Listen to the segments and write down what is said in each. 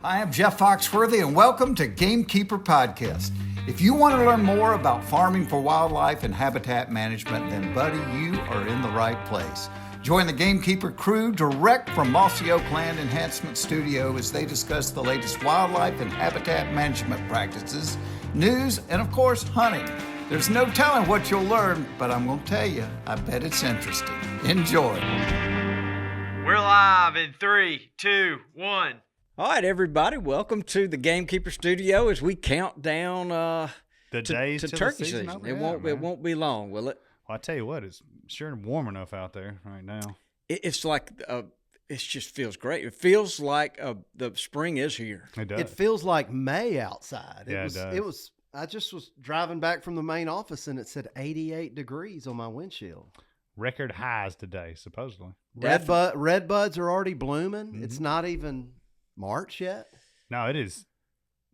Hi, I'm Jeff Foxworthy, and welcome to Gamekeeper Podcast. If you want to learn more about farming for wildlife and habitat management, then, buddy, you are in the right place. Join the Gamekeeper crew direct from Mossy Oak Land Enhancement Studio as they discuss the latest wildlife and habitat management practices, news, and, of course, hunting. There's no telling what you'll learn, but I'm going to tell you, I bet it's interesting. Enjoy. We're live in 3, 2, 1. All right, everybody, welcome to the Gamekeeper studio as we count down the days to till turkey the season. season. It won't be long, will it? Well, I tell you what, it's sure warm enough out there right now. It's like it just feels great. It feels like the spring is here. It does. It feels like May outside. Yeah, it does. It was. I just was driving back from the main office and it said 88 degrees on my windshield. Record highs today, supposedly. Red buds are already blooming. Mm-hmm. It's not even March yet. No, it is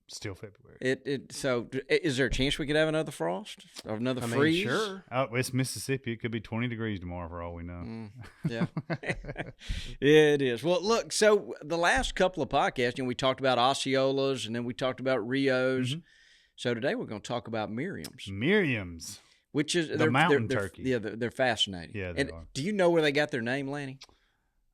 still February. So is there a chance we could have another frost or another freeze? Sure. Oh, it's Mississippi. It could be 20 degrees tomorrow for all we know. Yeah. Yeah, it is. Well, look, so the last couple of podcasts, we talked about Osceolas and then we talked about Rios. Mm-hmm. So today we're going to talk about Miriams. Miriams. Which is the mountain turkey. Yeah, they're fascinating. Yeah, they are. Do you know where they got their name, Lanny?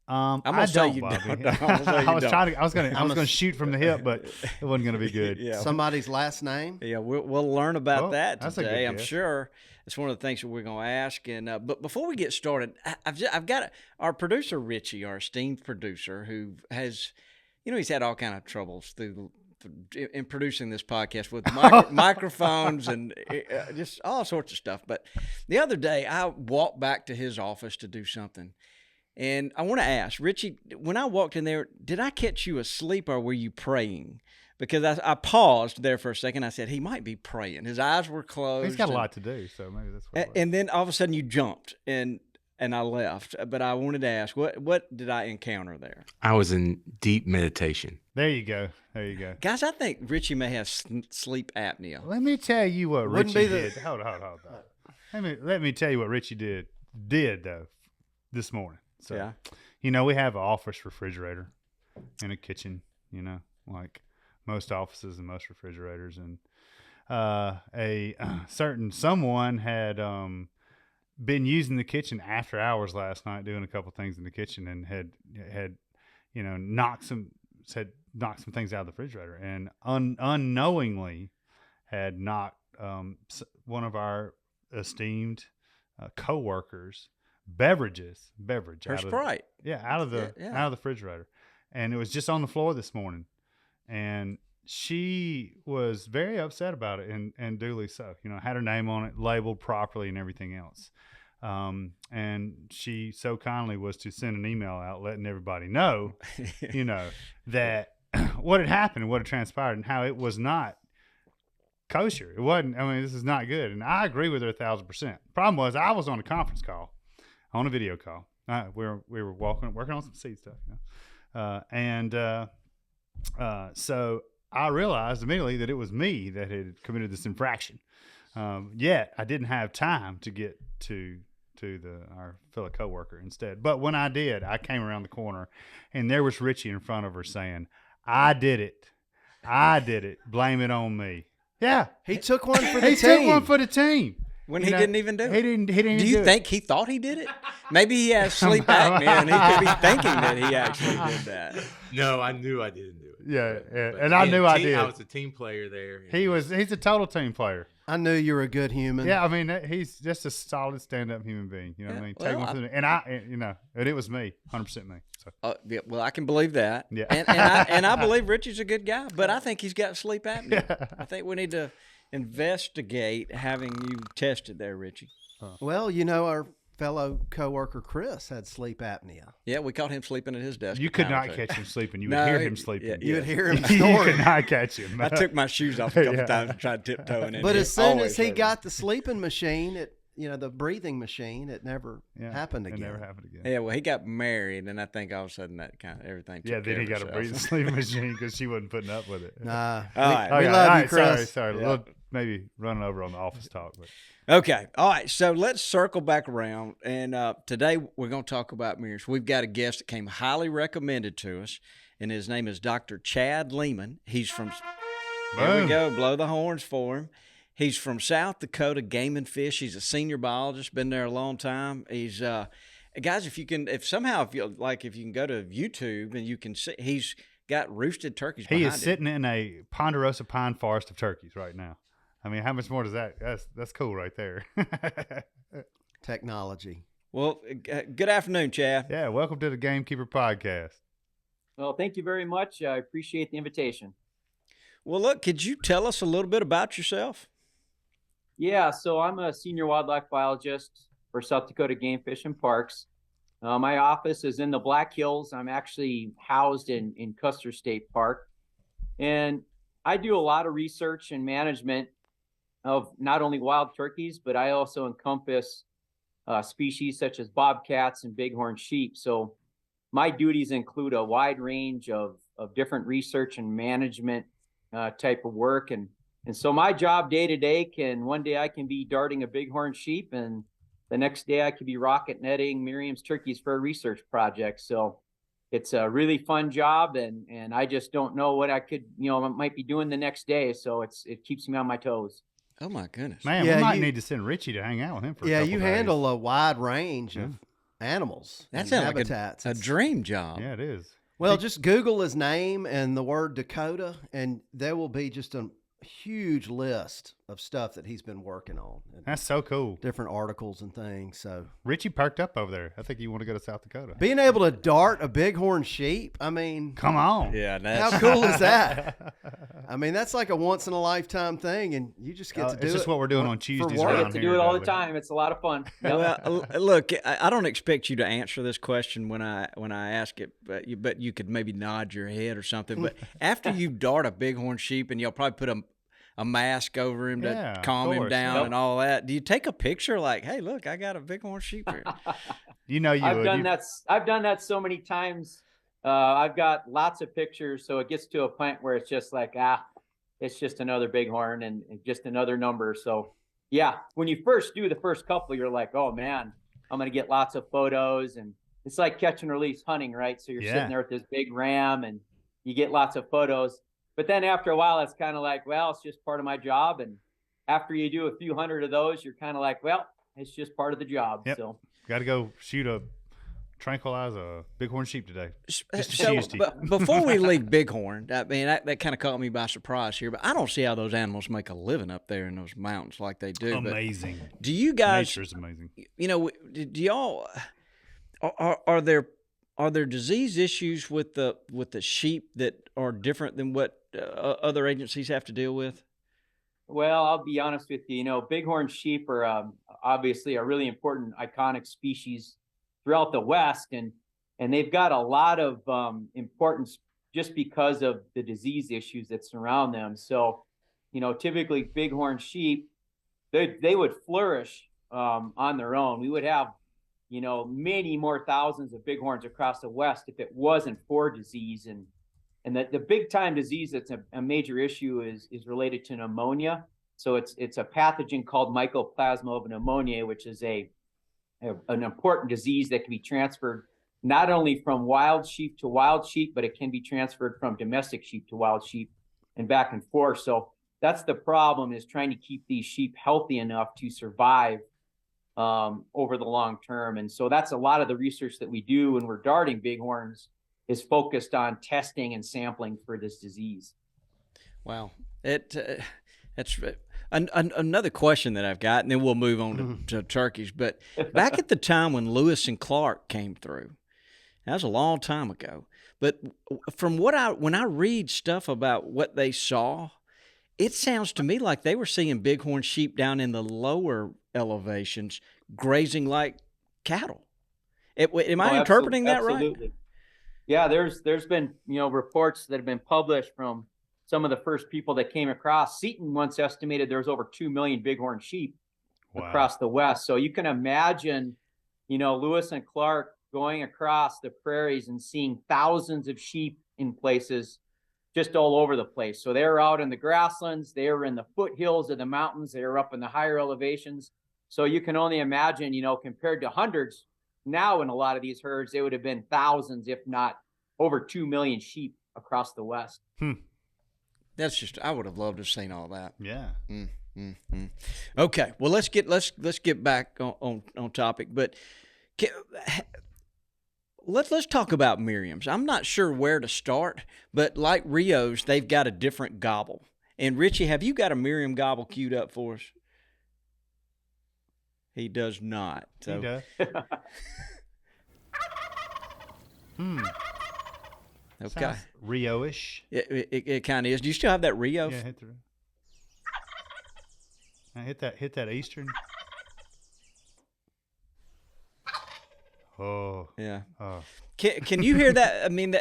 I'm gonna say you don't. I was gonna shoot from the hip, but it wasn't gonna be good. Yeah. Somebody's last name. Yeah, we'll learn about that today. I'm guess. sure it's one of the things that we're gonna ask. And but before we get started, I've got our producer Richie, our esteemed producer, who has, he's had all kind of troubles in producing this podcast with microphones and just all sorts of stuff. But the other day, I walked back to his office to do something. And I want to ask, Richie, when I walked in there, did I catch you asleep or were you praying? Because I paused there for a second. I said, he might be praying. His eyes were closed. He's got a lot to do, so maybe that's what it was. And then all of a sudden you jumped and I left. But I wanted to ask, what did I encounter there? I was in deep meditation. There you go. Guys, I think Richie may have sleep apnea. Let me tell you what Richie did. Hold on. Let me tell you what Richie did though this morning. So, yeah. We have an office refrigerator and a kitchen, like most offices and most refrigerators. And a certain someone had been using the kitchen after hours last night, doing a couple things in the kitchen, and had knocked some things out of the refrigerator, and unknowingly had knocked one of our esteemed coworkers' beverage her Sprite. out of the refrigerator, and it was just on the floor this morning, and she was very upset about it, and duly so. Had her name on it, labeled properly, and everything else. And she so kindly was to send an email out letting everybody know, that what had happened and what had transpired and how it was not kosher. It wasn't. This is not good, and I agree with her 1,000%. Problem was, I was on a conference call. On a video call, we were working on some seed stuff, so I realized immediately that it was me that had committed this infraction. Yet I didn't have time to get to our fellow coworker instead. But when I did, I came around the corner, and there was Richie in front of her saying, "I did it. Blame it on me." Yeah, he took one for the team. He took one for the team. When he didn't even do it. He didn't do you think he thought he did it? Maybe he has sleep apnea and he could be thinking that he actually did that. No, I knew I didn't do it. Yeah. And I knew I did. I was a team player there. He's a total team player. I knew you were a good human. Yeah, he's just a solid stand-up human being. You know what I mean? Take one for the, and it was me, 100% me. So. Well, I can believe that. Yeah. And I believe Richie's a good guy, but I think he's got sleep apnea. Yeah. I think we need to investigate having you tested there, Richie. Well, our fellow coworker Chris had sleep apnea. Yeah, we caught him sleeping at his desk. You could not catch him sleeping. You would hear him sleeping. Yeah, you would hear him snoring. You could not catch him. I took my shoes off a couple times and tried tiptoeing in. But as soon as he got the sleeping machine, the breathing machine, it never happened again. It never happened again. Yeah, well, he got married, and I think all of a sudden that kind of everything. Yeah, then he got a breathing sleeping machine because she wasn't putting up with it. Nah, we love you, Chris. Sorry. Yeah. Maybe running over on the office talk, but Okay. All right. So let's circle back around. And today we're going to talk about Miriams. We've got a guest that came highly recommended to us. and his name is Dr. Chad Lehman. He's from there Boom. we go, blow the horns for him. He's from South Dakota Game and Fish. He's a senior biologist, been there a long time. He's guys, if you can go to YouTube and you can see, he's got roosted turkeys behind He him. is sitting in a Ponderosa Pine forest of turkeys right now. I mean, how much more does that? That's cool right there. Technology. Well, good afternoon, Chad. Yeah, welcome to the Gamekeeper podcast. Well, thank you very much. I appreciate the invitation. Well, look, could you tell us a little bit about yourself? Yeah, so I'm a senior wildlife biologist for South Dakota Game, Fish, and Parks. My office is in the Black Hills. I'm actually housed in Custer State Park. And I do a lot of research and management of not only wild turkeys, but I also encompass species such as bobcats and bighorn sheep. So my duties include a wide range of different research and management type of work. And so my job day to day one day I can be darting a bighorn sheep, and the next day I could be rocket netting Miriam's turkeys for a research project. So it's a really fun job, and I just don't know what I could, might be doing the next day. So it keeps me on my toes. Oh my goodness. Man, Yeah, we might you- need to send Richie to hang out with him for a Yeah, couple you days. handle a wide range of animals. That and sounds like habitats. a It's- dream job. Yeah, it is. Well, just Google his name and the word Dakota, and there will be just a huge list of stuff that he's been working on. And That's so cool. different articles and things. So Richie perked up over there. I think you want to go to South Dakota. being able to dart a bighorn sheep, I mean, Come on. Yeah, how cool is that? I mean, that's like a once in a lifetime thing, and you just get to do it. It's just what we're doing on for Tuesdays work. I around get to here, do it all the Dudley. time. It's a lot of fun. Yep. Well, look, I don't expect you to answer this question when I ask it, but you could maybe nod your head or something. But after you dart a bighorn sheep, and you'll probably put a mask over him Yeah, to of calm him course. down Yep. and all that, do you take a picture like, hey, look, I got a bighorn sheep here? You know you I've would. done You- that. I've done that so many times. I've got lots of pictures, so it gets to a point where it's just like, it's just another bighorn and just another number. So, yeah, when you first do the first couple, you're like, oh man, I'm gonna get lots of photos, and it's like catch and release hunting, right? So you're Yeah. sitting there with this big ram, and you get lots of photos. But then after a while, it's kind of like, well, it's just part of my job. And after you do a few hundred of those, you're kind of like, well, it's just part of the job. Yep. So. Got to go tranquilize a bighorn sheep today. Just to So, see his teeth. but before we leave bighorn, I mean, that kind of caught me by surprise here, but I don't see how those animals make a living up there in those mountains like they do. But Amazing. do you guys, Nature's amazing. do y'all, are there disease issues with the sheep that are different than what other agencies have to deal with? Well, I'll be honest with you. Bighorn sheep are obviously a really important, iconic species throughout the West, and they've got a lot of importance just because of the disease issues that surround them. So, typically bighorn sheep, they would flourish on their own. We would have, many more thousands of bighorns across the West if it wasn't for disease. And the big time disease that's a major issue is related to pneumonia. So it's a pathogen called Mycoplasma of pneumonia, which is an important disease that can be transferred not only from wild sheep to wild sheep, but it can be transferred from domestic sheep to wild sheep and back and forth. So that's the problem, is trying to keep these sheep healthy enough to survive over the long term. And so that's a lot of the research that we do when we're darting bighorns, is focused on testing and sampling for this disease. Wow, that's another question that I've got, and then we'll move on to turkeys. But back at the time when Lewis and Clark came through, that was a long time ago. But from when I read stuff about what they saw, it sounds to me like they were seeing bighorn sheep down in the lower elevations grazing like cattle. Am I interpreting that right? Absolutely. Yeah, there's been reports that have been published from some of the first people that came across. Seton once estimated there was over 2 million bighorn sheep across the West. So you can imagine, Lewis and Clark going across the prairies and seeing thousands of sheep in places just all over the place. So they were out in the grasslands, they were in the foothills of the mountains, they were up in the higher elevations. So you can only imagine, compared to hundreds, now in a lot of these herds, they would have been thousands, if not over 2 million sheep across the West. That's just, I would have loved to have seen all that. Yeah. Okay, well let's get back on topic, but let's talk about Miriams. I'm not sure where to start, but like Rio's, they've got a different gobble. And Richie, have you got a Miriam gobble queued up for us? He does not. So. He does. Okay. Sounds Rio-ish. It kind of is. Do you still have that Rio? Yeah, hit the. Now hit that Eastern. Oh. Yeah. Oh. Can you hear that? I mean,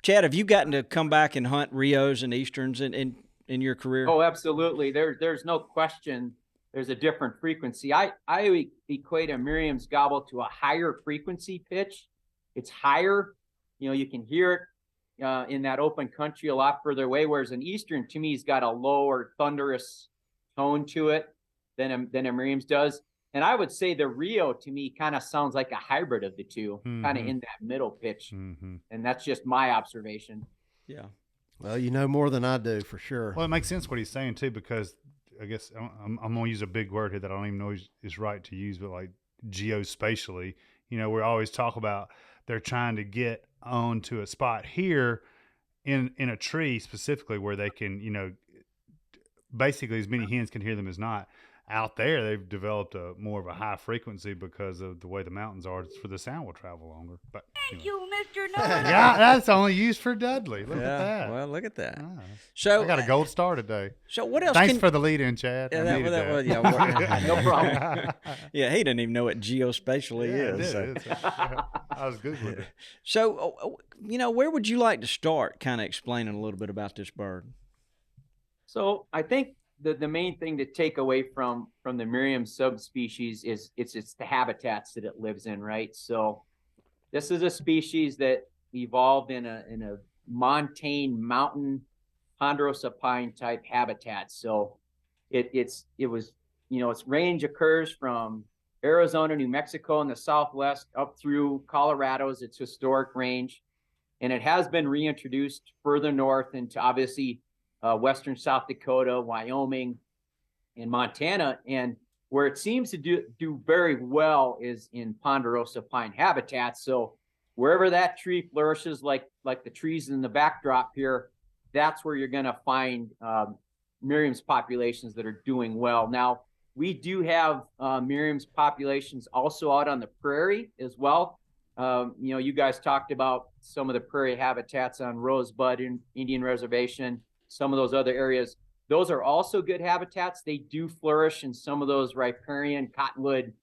Chad, have you gotten to come back and hunt Rios and Easterns in your career? Oh, absolutely. There's no question. There's a different frequency. I equate a Miriam's gobble to a higher frequency pitch. It's higher. You can hear it in that open country a lot further away, whereas an Eastern, to me, has got a lower, thunderous tone to it than a Miriam's does. And I would say the Rio, to me, kind of sounds like a hybrid of the two, kind of in that middle pitch. And that's just my observation. Yeah. Well, you know more than I do, for sure. Well, it makes sense what he's saying, too, because I guess I'm going to use a big word here that I don't even know is right to use, but like geospatially, we always talk about they're trying to get onto a spot here in a tree specifically where they can, basically as many hens can hear them as not. Out there, they've developed more of a high frequency because of the way the mountains are. It's for the sound will travel longer. But Thank you, Mr. Norman. yeah, that's only used for Dudley. Look at that. Well, look at that. Ah. So I got a gold star today. So what else? Thanks for the lead in, Chad. Yeah, I needed that. no problem. Yeah, he didn't even know what geospatially is. I was Googling it. So, where would you like to start kind of explaining a little bit about this bird? So I think the main thing to take away from the Miriam subspecies is it's the habitats that it lives in, right? So this is a species that evolved in a montane mountain Ponderosa Pine type habitat. So its range occurs from Arizona, New Mexico in the southwest up through Colorado's its historic range, and it has been reintroduced further north into obviously western South Dakota, Wyoming, and Montana. And where it seems to do very well is in Ponderosa Pine habitats. So wherever that tree flourishes, like the trees in the backdrop here, that's where you're going to find Miriam's populations that are doing well. Now, we do have Miriam's populations also out on the prairie as well. You guys talked about some of the prairie habitats on Rosebud and Indian Reservation, some of those other areas. Those are also good habitats. They do flourish in some of those riparian, cottonwood,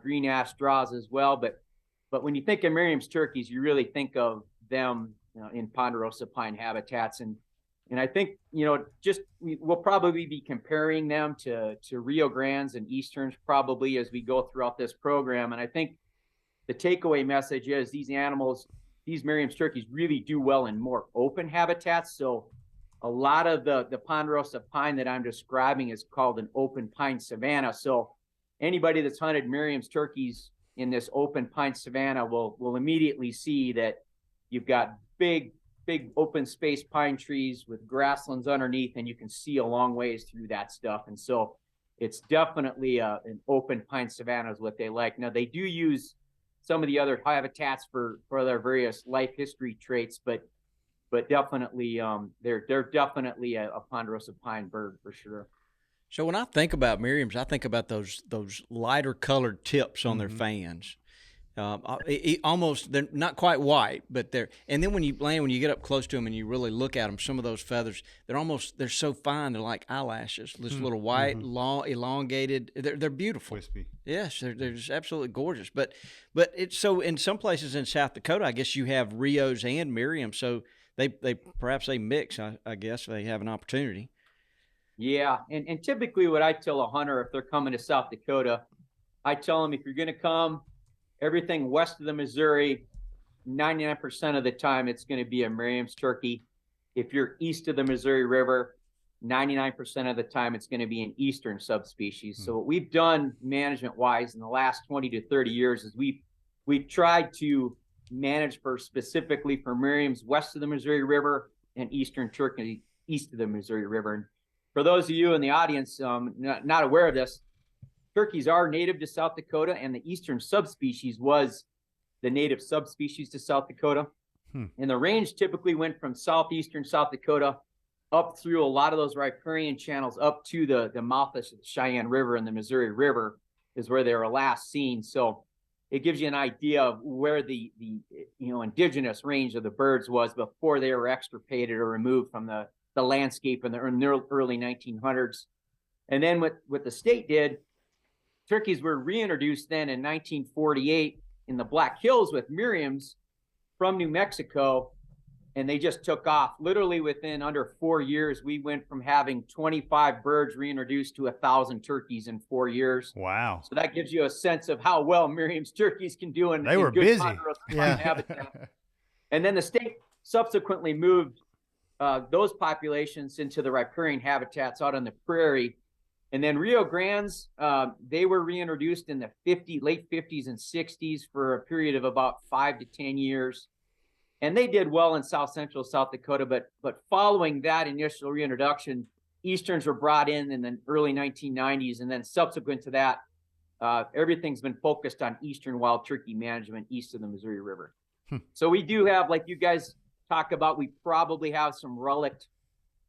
green ash draws as well. But when you think of Miriam's turkeys, you really think of them in Ponderosa Pine habitats. And I think, we'll probably be comparing them to Rio Grandes and Easterns probably as we go throughout this program. And I think the takeaway message is these Miriam's turkeys really do well in more open habitats. So a lot of the Ponderosa Pine that I'm describing is called an open pine savanna. So anybody that's hunted Miriam's turkeys in this open pine savanna will immediately see that you've got big open space pine trees with grasslands underneath, and you can see a long ways through that stuff. And so it's definitely an open pine savanna is what they like. Now, they do use some of the other habitats for their various life history traits, but definitely they're definitely a Ponderosa Pine bird for sure. So when I think about Miriams, I think about those lighter colored tips on their fans. Almost, they're not quite white, but and then when you get up close to them and you really look at them, some of those feathers, they're so fine, they're like eyelashes, this little white, long, elongated, they're beautiful. Wispy. Yes, they're just absolutely gorgeous. But it's so in some places in South Dakota, I guess you have Rios and Miriam, so they perhaps they mix, I guess they have an opportunity. Yeah, and typically what I tell a hunter if they're coming to South Dakota, I tell them if you're going to come, everything west of the Missouri, 99% of the time it's going to be a Miriam's turkey. If you're east of the Missouri River, 99% of the time it's going to be an eastern subspecies. So what we've done management-wise in the last 20 to 30 years is we've tried to managed specifically for Miriams west of the Missouri River and eastern Turkey east of the Missouri River. And for those of you in the audience not aware of this, turkeys are native to South Dakota, and the eastern subspecies was the native subspecies to South Dakota. And the range typically went from southeastern South Dakota up through a lot of those riparian channels up to the mouth of the Cheyenne River and the Missouri River is where they were last seen. So it gives you an idea of where the indigenous range of the birds was before they were extirpated or removed from the landscape in the early 1900s. And then what the state did, turkeys were reintroduced then in 1948 in the Black Hills with Miriams from New Mexico, and they just took off. Literally within under 4 years, we went from having 25 birds reintroduced to 1,000 turkeys in 4 years. Wow. So that gives you a sense of how well Miriam's turkeys can do in They were good busy. Ponderosa Pine habitat. And then the state subsequently moved those populations into the riparian habitats out on the prairie. And then Rio Grandes, they were reintroduced in the late 50s and 60s for a period of about 5 to 10 years. And they did well in South Central South Dakota, but following that initial reintroduction, Easterns were brought in the early 1990s. And then subsequent to that, everything's been focused on Eastern wild turkey management east of the Missouri River. So we do have, like you guys talk about, we probably have some relict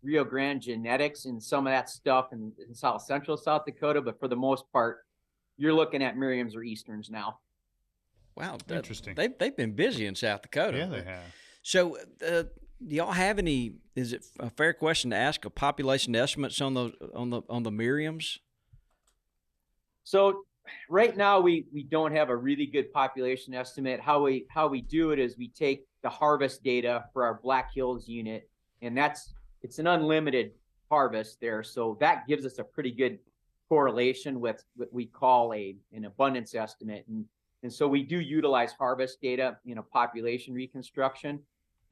Rio Grande genetics and some of that stuff in South Central South Dakota, but for the most part, you're looking at Miriams or Easterns now. Wow, interesting. They've been busy in South Dakota. Yeah, they have. So, do y'all have any? Is it a fair question to ask a population estimates on the Miriams? So, right now we don't have a really good population estimate. How we do it is we take the harvest data for our Black Hills unit, and it's an unlimited harvest there. So that gives us a pretty good correlation with what we call an abundance estimate. And so we do utilize harvest data in a population reconstruction.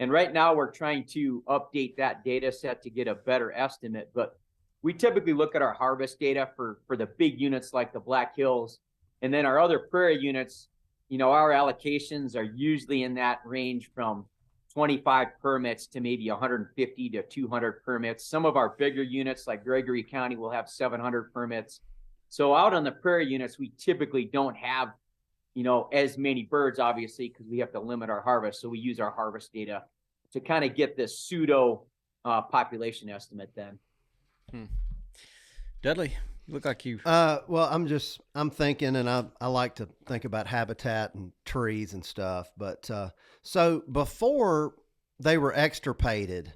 And right now we're trying to update that data set to get a better estimate. But we typically look at our harvest data for the big units like the Black Hills. And then our other prairie units, our allocations are usually in that range from 25 permits to maybe 150 to 200 permits. Some of our bigger units like Gregory County will have 700 permits. So out on the prairie units, we typically don't have, as many birds, obviously, because we have to limit our harvest. So we use our harvest data to kind of get this pseudo population estimate then. Dudley, you look like you. Well, I'm thinking, and I like to think about habitat and trees and stuff. But so before they were extirpated,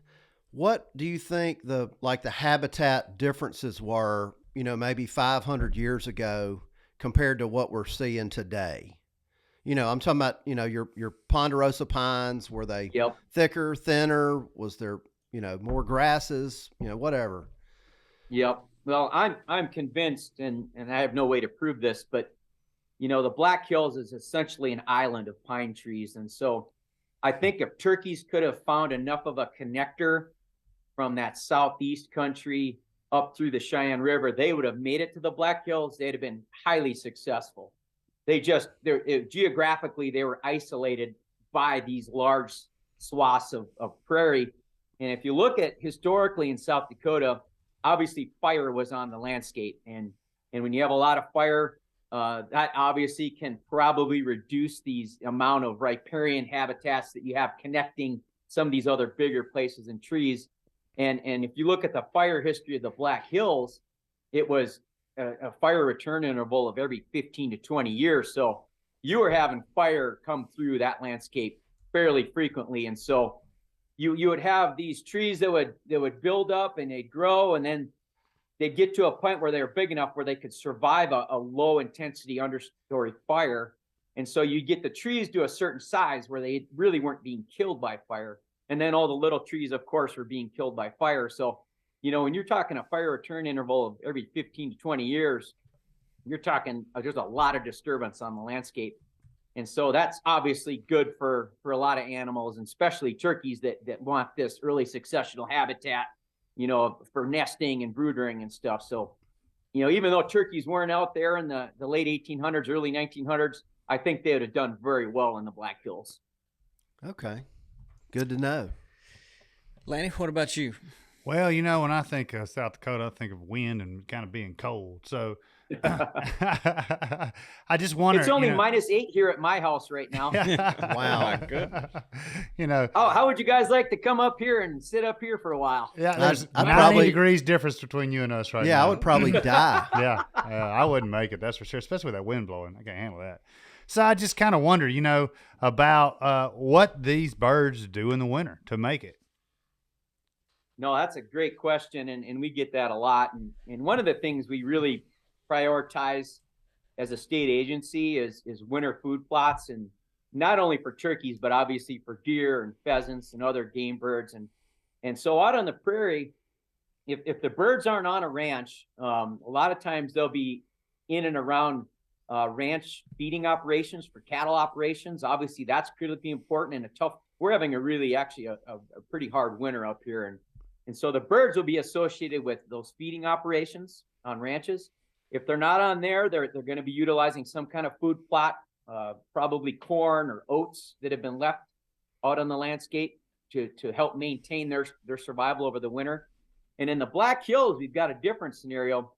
what do you think the habitat differences were, maybe 500 years ago compared to what we're seeing today? I'm talking about, your Ponderosa pines, were they thicker, thinner? Was there, more grasses, whatever? Yep. Well, I'm convinced, and I have no way to prove this, but the Black Hills is essentially an island of pine trees. And so I think if turkeys could have found enough of a connector from that southeast country up through the Cheyenne River, they would have made it to the Black Hills. They'd have been highly successful. Geographically, they were isolated by these large swaths of prairie. And if you look at historically in South Dakota, obviously fire was on the landscape. And when you have a lot of fire, that obviously can probably reduce these amount of riparian habitats that you have connecting some of these other bigger places and trees. And if you look at the fire history of the Black Hills, it was a fire return interval of every 15 to 20 years. So you were having fire come through that landscape fairly frequently. And so you would have these trees that would build up and they'd grow, and then they'd get to a point where they were big enough where they could survive a low intensity understory fire. And so you get the trees to a certain size where they really weren't being killed by fire. And then all the little trees, of course, were being killed by fire. So, when you're talking a fire return interval of every 15 to 20 years, you're talking, there's a lot of disturbance on the landscape. And so that's obviously good for a lot of animals, and especially turkeys that want this early successional habitat, for nesting and brooding and stuff. So, even though turkeys weren't out there in the late 1800s, early 1900s, I think they would have done very well in the Black Hills. Okay. Good to know. Lanny, what about you? Well, when I think of South Dakota, I think of wind and kind of being cold. So I just wonder. It's only -8 here at my house right now. Wow. My goodness. How would you guys like to come up here and sit up here for a while? Yeah, there's I'd 90 probably- degrees difference between you and us right now. Yeah, I would probably die. Yeah, I wouldn't make it, that's for sure, especially with that wind blowing. I can't handle that. So I just kind of wonder, about what these birds do in the winter to make it. No, that's a great question, and we get that a lot. And one of the things we really prioritize as a state agency is winter food plots, and not only for turkeys, but obviously for deer and pheasants and other game birds. And so out on the prairie, if the birds aren't on a ranch, a lot of times they'll be in and around ranch feeding operations for cattle operations. Obviously, that's critically important and we're having a pretty hard winter up here. And so the birds will be associated with those feeding operations on ranches. If they're not on there, they're going to be utilizing some kind of food plot, probably corn or oats that have been left out on the landscape to help maintain their survival over the winter. And in the Black Hills, we've got a different scenario.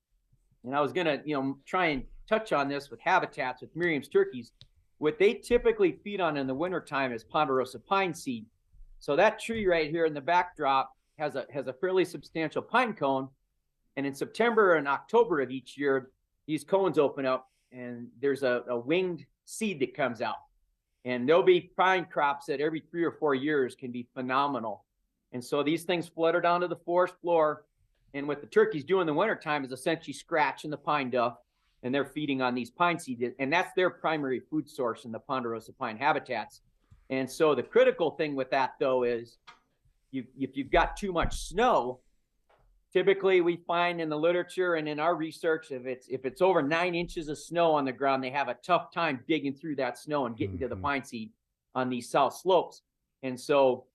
And I was going to, try and touch on this with habitats with Miriam's turkeys. What they typically feed on in the wintertime is Ponderosa pine seed. So that tree right here in the backdrop has a fairly substantial pine cone. And in September and October of each year, these cones open up and there's a winged seed that comes out. And there'll be pine crops that every 3 or 4 years can be phenomenal. And so these things flutter down to the forest floor. And what the turkeys do in the wintertime is essentially scratching the pine duff, and they're feeding on these pine seeds. And that's their primary food source in the Ponderosa pine habitats. And so the critical thing with that, though, is if you've got too much snow, typically we find in the literature and in our research, if it's over 9 inches of snow on the ground, they have a tough time digging through that snow and getting to the pine seed on these south slopes. And so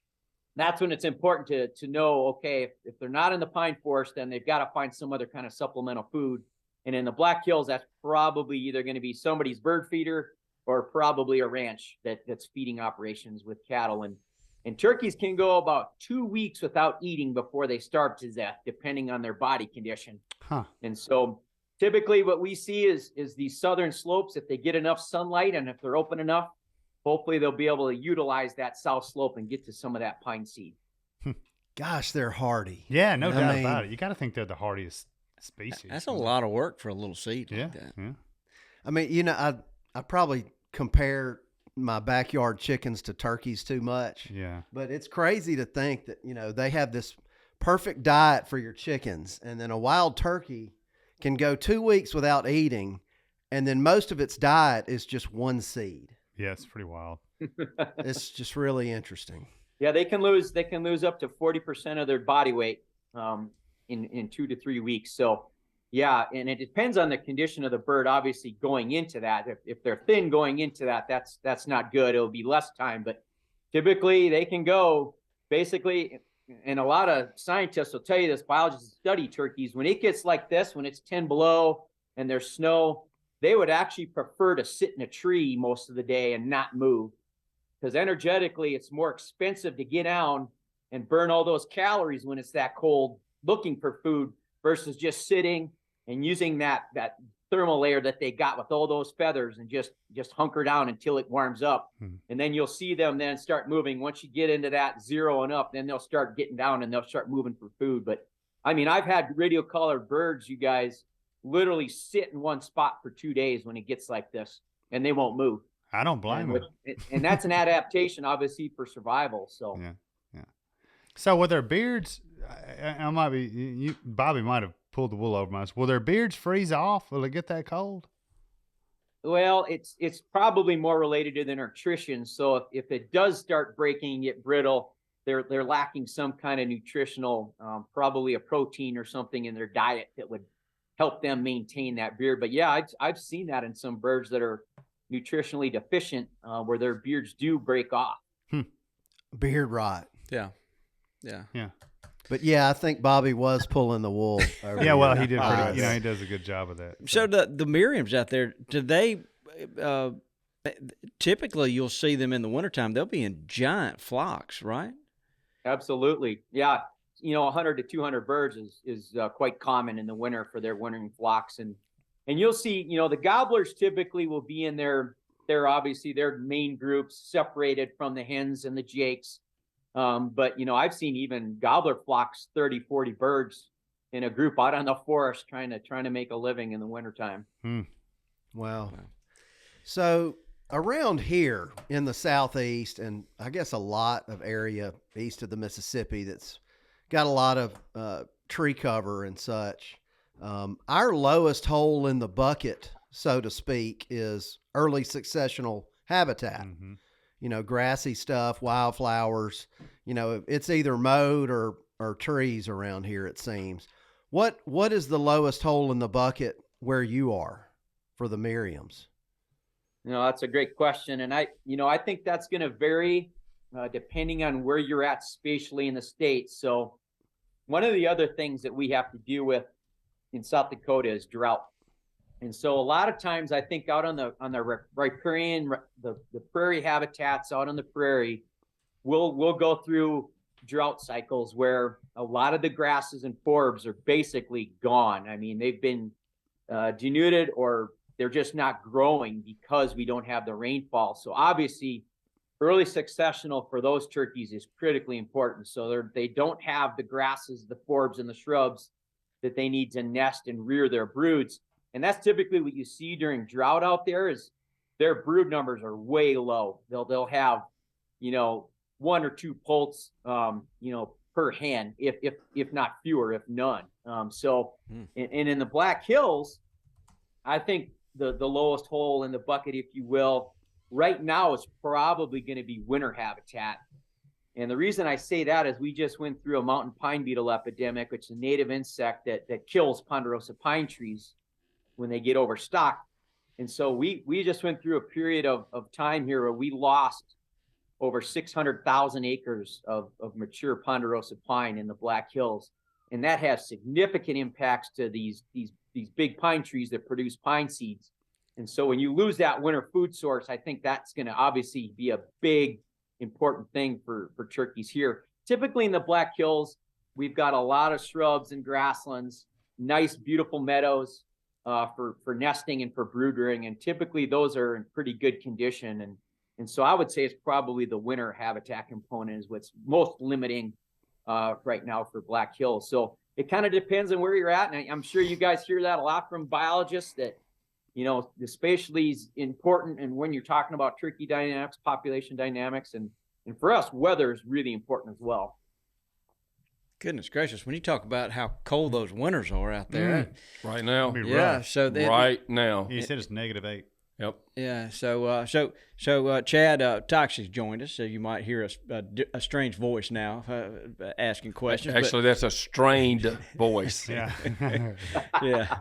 that's when it's important to know, okay, if they're not in the pine forest, then they've got to find some other kind of supplemental food. And in the Black Hills, that's probably either going to be somebody's bird feeder or probably a ranch that's feeding operations with cattle. And turkeys can go about 2 weeks without eating before they starve to death, depending on their body condition. Huh. And so typically what we see is these southern slopes, if they get enough sunlight and if they're open enough, hopefully they'll be able to utilize that south slope and get to some of that pine seed. Gosh, they're hardy. Yeah, no doubt about it. You got to think they're the hardiest species. That's a lot of work for a little seed Yeah, like that. yeah. I mean, I probably compare my backyard chickens to turkeys too much. Yeah. But it's crazy to think that, they have this perfect diet for your chickens, and then a wild turkey can go 2 weeks without eating, and then most of its diet is just one seed. Yeah, it's pretty wild. It's just really interesting. Yeah, they can lose up to 40% of their body weight in 2 to 3 weeks. So yeah, and it depends on the condition of the bird, obviously, going into that. If they're thin going into that, that's not good. It'll be less time, but typically they can go basically, and a lot of scientists will tell you this, biologists study turkeys, when it gets like this, when it's 10 below and there's snow, they would actually prefer to sit in a tree most of the day and not move, because energetically it's more expensive to get down and burn all those calories when it's that cold looking for food versus just sitting and using that thermal layer that they got with all those feathers and just hunker down until it warms up. And then you'll see them then start moving. Once you get into that 0 and up, then they'll start getting down and they'll start moving for food. But I mean, I've had radio collared birds, you guys, literally sit in one spot for 2 days when it gets like this, and they won't move. I don't blame them. And that's an adaptation, obviously, for survival. So Yeah. So with their beards, I might be, Bobby might have pulled the wool over my eyes. Will their beards freeze off? Will it get that cold? Well, it's probably more related to the nutrition. So if it does start breaking and get brittle, they're lacking some kind of nutritional, probably a protein or something in their diet that would help them maintain that beard. But yeah, I've seen that in some birds that are nutritionally deficient, where their beards do break off. Beard rot. Yeah. But yeah, I think Bobby was pulling the wool. Over Yeah, well, your he did eyes. pretty. He does a good job of that. So the Miriams out there, do they Typically, you'll see them in the wintertime. They'll be in giant flocks, right? Absolutely. Yeah. 100 to 200 birds is quite common in the winter for their wintering flocks. And you'll see, the gobblers typically will be in their obviously their main groups separated from the hens and the jakes. But, I've seen even gobbler flocks, 30, 40 birds in a group out on the forest trying to make a living in the wintertime. Wow. So around here in the southeast, and I guess a lot of area east of the Mississippi that's got a lot of tree cover and such, our lowest hole in the bucket, so to speak, is early successional habitat. Grassy stuff, wildflowers. It's either mowed or trees around here, it seems. What is the lowest hole in the bucket where you are for the Miriams? That's a great question. And I think that's going to vary depending on where you're at spatially in the state. So one of the other things that we have to deal with in South Dakota is drought. And so a lot of times I think out on the riparian, the prairie habitats out on the prairie, we'll go through drought cycles where a lot of the grasses and forbs are basically gone. I mean, they've been denuded, or they're just not growing because we don't have the rainfall. So obviously early successional for those turkeys is critically important. So they don't have the grasses, the forbs, and the shrubs that they need to nest and rear their broods. And that's typically what you see during drought out there is their brood numbers are way low. They'll have, 1 or 2 poults, per hen, if not fewer, if none. And in the Black Hills, I think the lowest hole in the bucket, if you will, right now is probably going to be winter habitat. And the reason I say that is we just went through a mountain pine beetle epidemic, which is a native insect that kills Ponderosa pine trees when they get overstocked. And so we just went through a period of time here where we lost over 600,000 acres of mature Ponderosa pine in the Black Hills. And that has significant impacts to these big pine trees that produce pine seeds. And so when you lose that winter food source, I think that's going to obviously be a big, important thing for turkeys here. Typically in the Black Hills, we've got a lot of shrubs and grasslands, nice, beautiful meadows for nesting and for brood rearing. And typically those are in pretty good condition. And so I would say it's probably the winter habitat component is what's most limiting right now for Black Hills. So it kind of depends on where you're at. And I'm sure you guys hear that a lot from biologists that, the spatially is important. And when you're talking about turkey dynamics, population dynamics, and for us, weather is really important as well. Goodness gracious. When you talk about how cold those winters are out there. Right now. Yeah. Rough. So Right now. He said it's -8. Yep. Yeah. So Chad Toxey's joined us, so you might hear a strange voice now asking questions. Actually, that's a strained voice. Yeah. Yeah.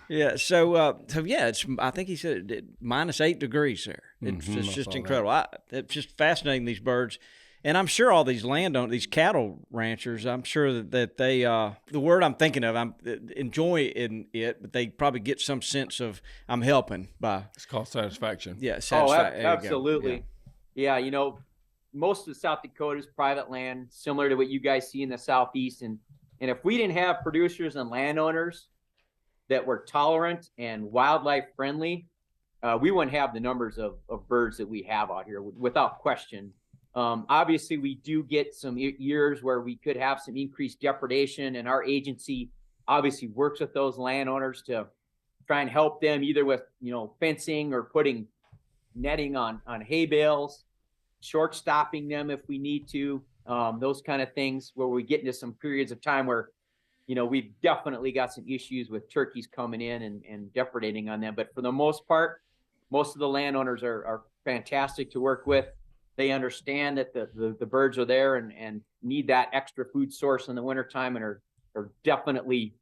Yeah. So yeah, I think he said -8 degrees there. It's just incredible. It's just fascinating, these birds. And I'm sure all these landowners, these cattle ranchers, I'm sure that they, the word I'm thinking of, I'm enjoying it, but they probably get some sense of I'm helping by. It's called satisfaction. Yeah, satisfaction. Absolutely. Yeah, most of South Dakota is private land, similar to what you guys see in the Southeast. And if we didn't have producers and landowners that were tolerant and wildlife friendly, we wouldn't have the numbers of birds that we have out here, without question. Obviously, we do get some years where we could have some increased depredation, and our agency obviously works with those landowners to try and help them either with, fencing or putting netting on hay bales, short stopping them if we need to, those kind of things where we get into some periods of time where, we've definitely got some issues with turkeys coming in and depredating on them. But for the most part, most of the landowners are fantastic to work with. They understand that the birds are there and need that extra food source in the wintertime, and are definitely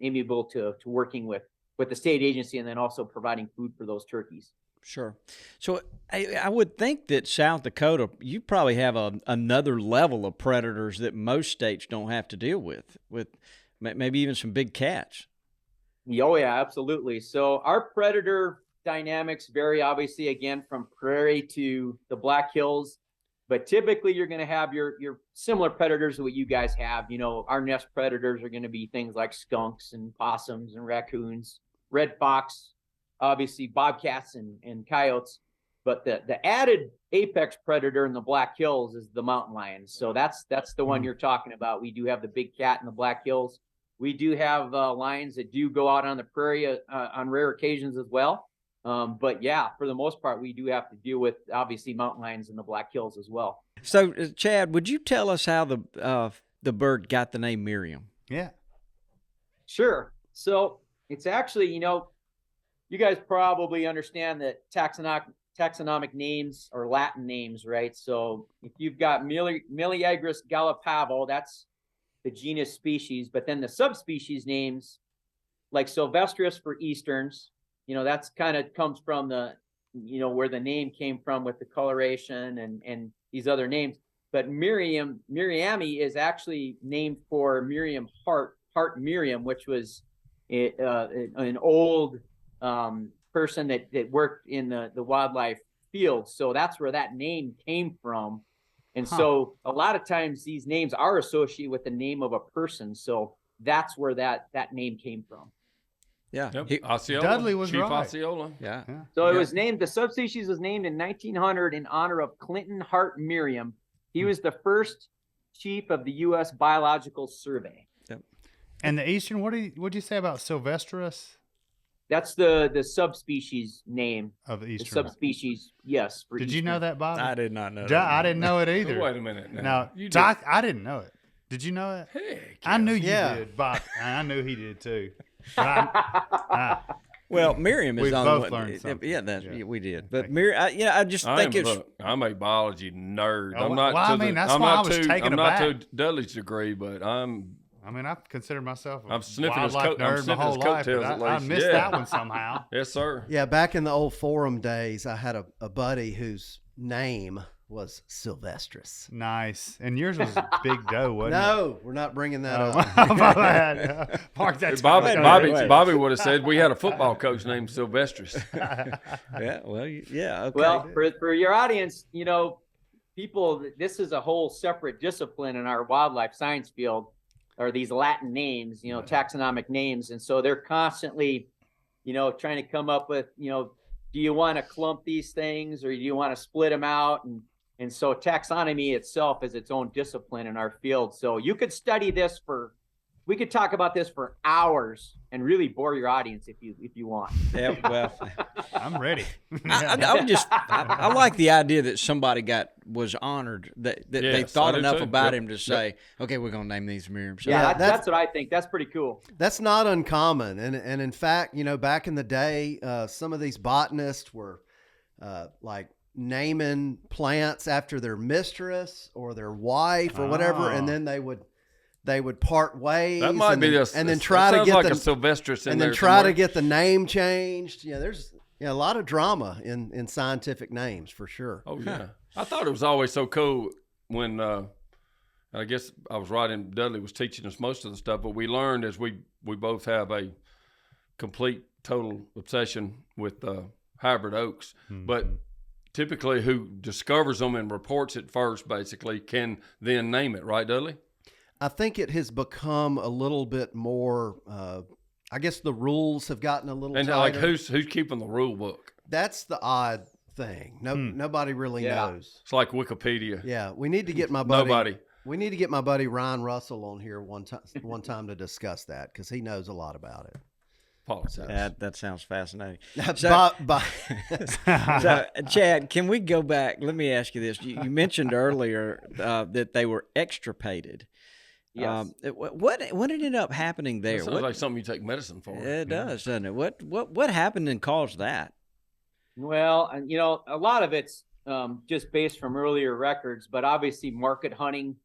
amiable to working with the state agency, and then also providing food for those turkeys. Sure. So I would think that South Dakota, you probably have another level of predators that most states don't have to deal with maybe even some big cats. Oh, yeah, absolutely. So our predator dynamics vary obviously again from prairie to the Black Hills, but typically you're going to have your similar predators to what you guys have. You know, our nest predators are going to be things like skunks and possums and raccoons, red fox, obviously bobcats and coyotes. But the added apex predator in the Black Hills is the mountain lion. So that's the one you're talking about. We do have the big cat in the Black Hills. We do have lions that do go out on the prairie on rare occasions as well. But yeah, for the most part, we do have to deal with obviously mountain lions in the Black Hills as well. So, Chad, would you tell us how the bird got the name Miriam? Yeah. Sure. So it's actually, you know, you guys probably understand that taxonomic names or Latin names, right? So if you've got Meleagris gallopavo, that's the genus species, but then the subspecies names like Sylvestris for easterns, you know, that's kind of comes from the, you know, where the name came from with the coloration and these other names. But Miriami is actually named for Miriam Hart Miriam, which was an old person that worked in the wildlife field. So that's where that name came from. And so a lot of times these names are associated with the name of a person. So that's where that name came from. Yeah. Yep. Osceola. Dudley was Chief right. Osceola. Yeah. So it was named, the subspecies was named in 1900 in honor of Clinton Hart Miriam. He was the first chief of the U.S. Biological Survey. Yep. And the eastern, what'd you say about Sylvestris? That's the subspecies name. Of the The eastern. subspecies, yes. Did you know that, Bob? I did not know I didn't know it either. Wait a minute. Now. No, You Doc, I didn't know it. Did you know it? Heck, I knew you Yeah. did, Bob. I knew he did too. But Well, Miriam is We've on both one. learned something. Yeah, we did. But Miriam, I just think it's. Look, I'm a biology nerd. Oh, I'm not. well, I mean, that's why I was taken I'm not aback. to Dudley's degree, but I've considered myself a I'm sniffing his wildlife coat- I'm nerd my sniffing whole his life, but coattails at I least. missed Yeah. that one somehow. yes, sir. Yeah, back in the old forum days, I had a buddy whose name was Sylvestris. Nice. And yours was Big Doe, wasn't it? No, we're not bringing that Oh, up. my bad. Mark that Wait. Bobby would have said we had a football coach named Sylvestris. Yeah. Well. Yeah. Okay. Well, for your audience, you know, people, this is a whole separate discipline in our wildlife science field, are these Latin names, you know, taxonomic names. And so they're constantly, you know, trying to come up with, you know, do you want to clump these things or do you want to split them out? And so taxonomy itself is its own discipline in our field. So you could study this we could talk about this for hours and really bore your audience if you want. Yeah. Well. I'm ready. I like the idea that somebody was honored that they Yes, thought I do enough too. about Yep. him to say, okay, we're gonna name these Miriam. So Yeah, Yeah, that's what I think. That's pretty cool. That's not uncommon. And in fact, you know, back in the day, some of these botanists were like naming plants after their mistress or their wife or whatever, and then they would part ways. That might and be then, this. and then that try to sounds get like the a Sylvestris in and there then try somewhere. to get the name changed. Yeah, there's a lot of drama in scientific names for sure. Oh yeah, I thought it was always so cool when I guess I was right and Dudley was teaching us most of the stuff, but we learned as we both have a complete total obsession with hybrid oaks, but typically who discovers them and reports it first basically can then name it, right, Dudley? I think it has become a little bit more. I guess the rules have gotten a little And tighter. like who's keeping the rule book? That's the odd thing. Nobody really knows. It's like Wikipedia. Yeah, we need to get my buddy. Nobody. We need to get my buddy Ryan Russell on here one time to discuss that because he knows a lot lot it. Politics. that sounds fascinating. So, So, Chad, can we go back? Let me ask you this. You mentioned earlier that they were extirpated. Yes. What ended up happening there? That sounds like something you take medicine for. It does, doesn't it? What happened and caused that? Well, and you know, a lot of it's just based from earlier records, but obviously market hunting.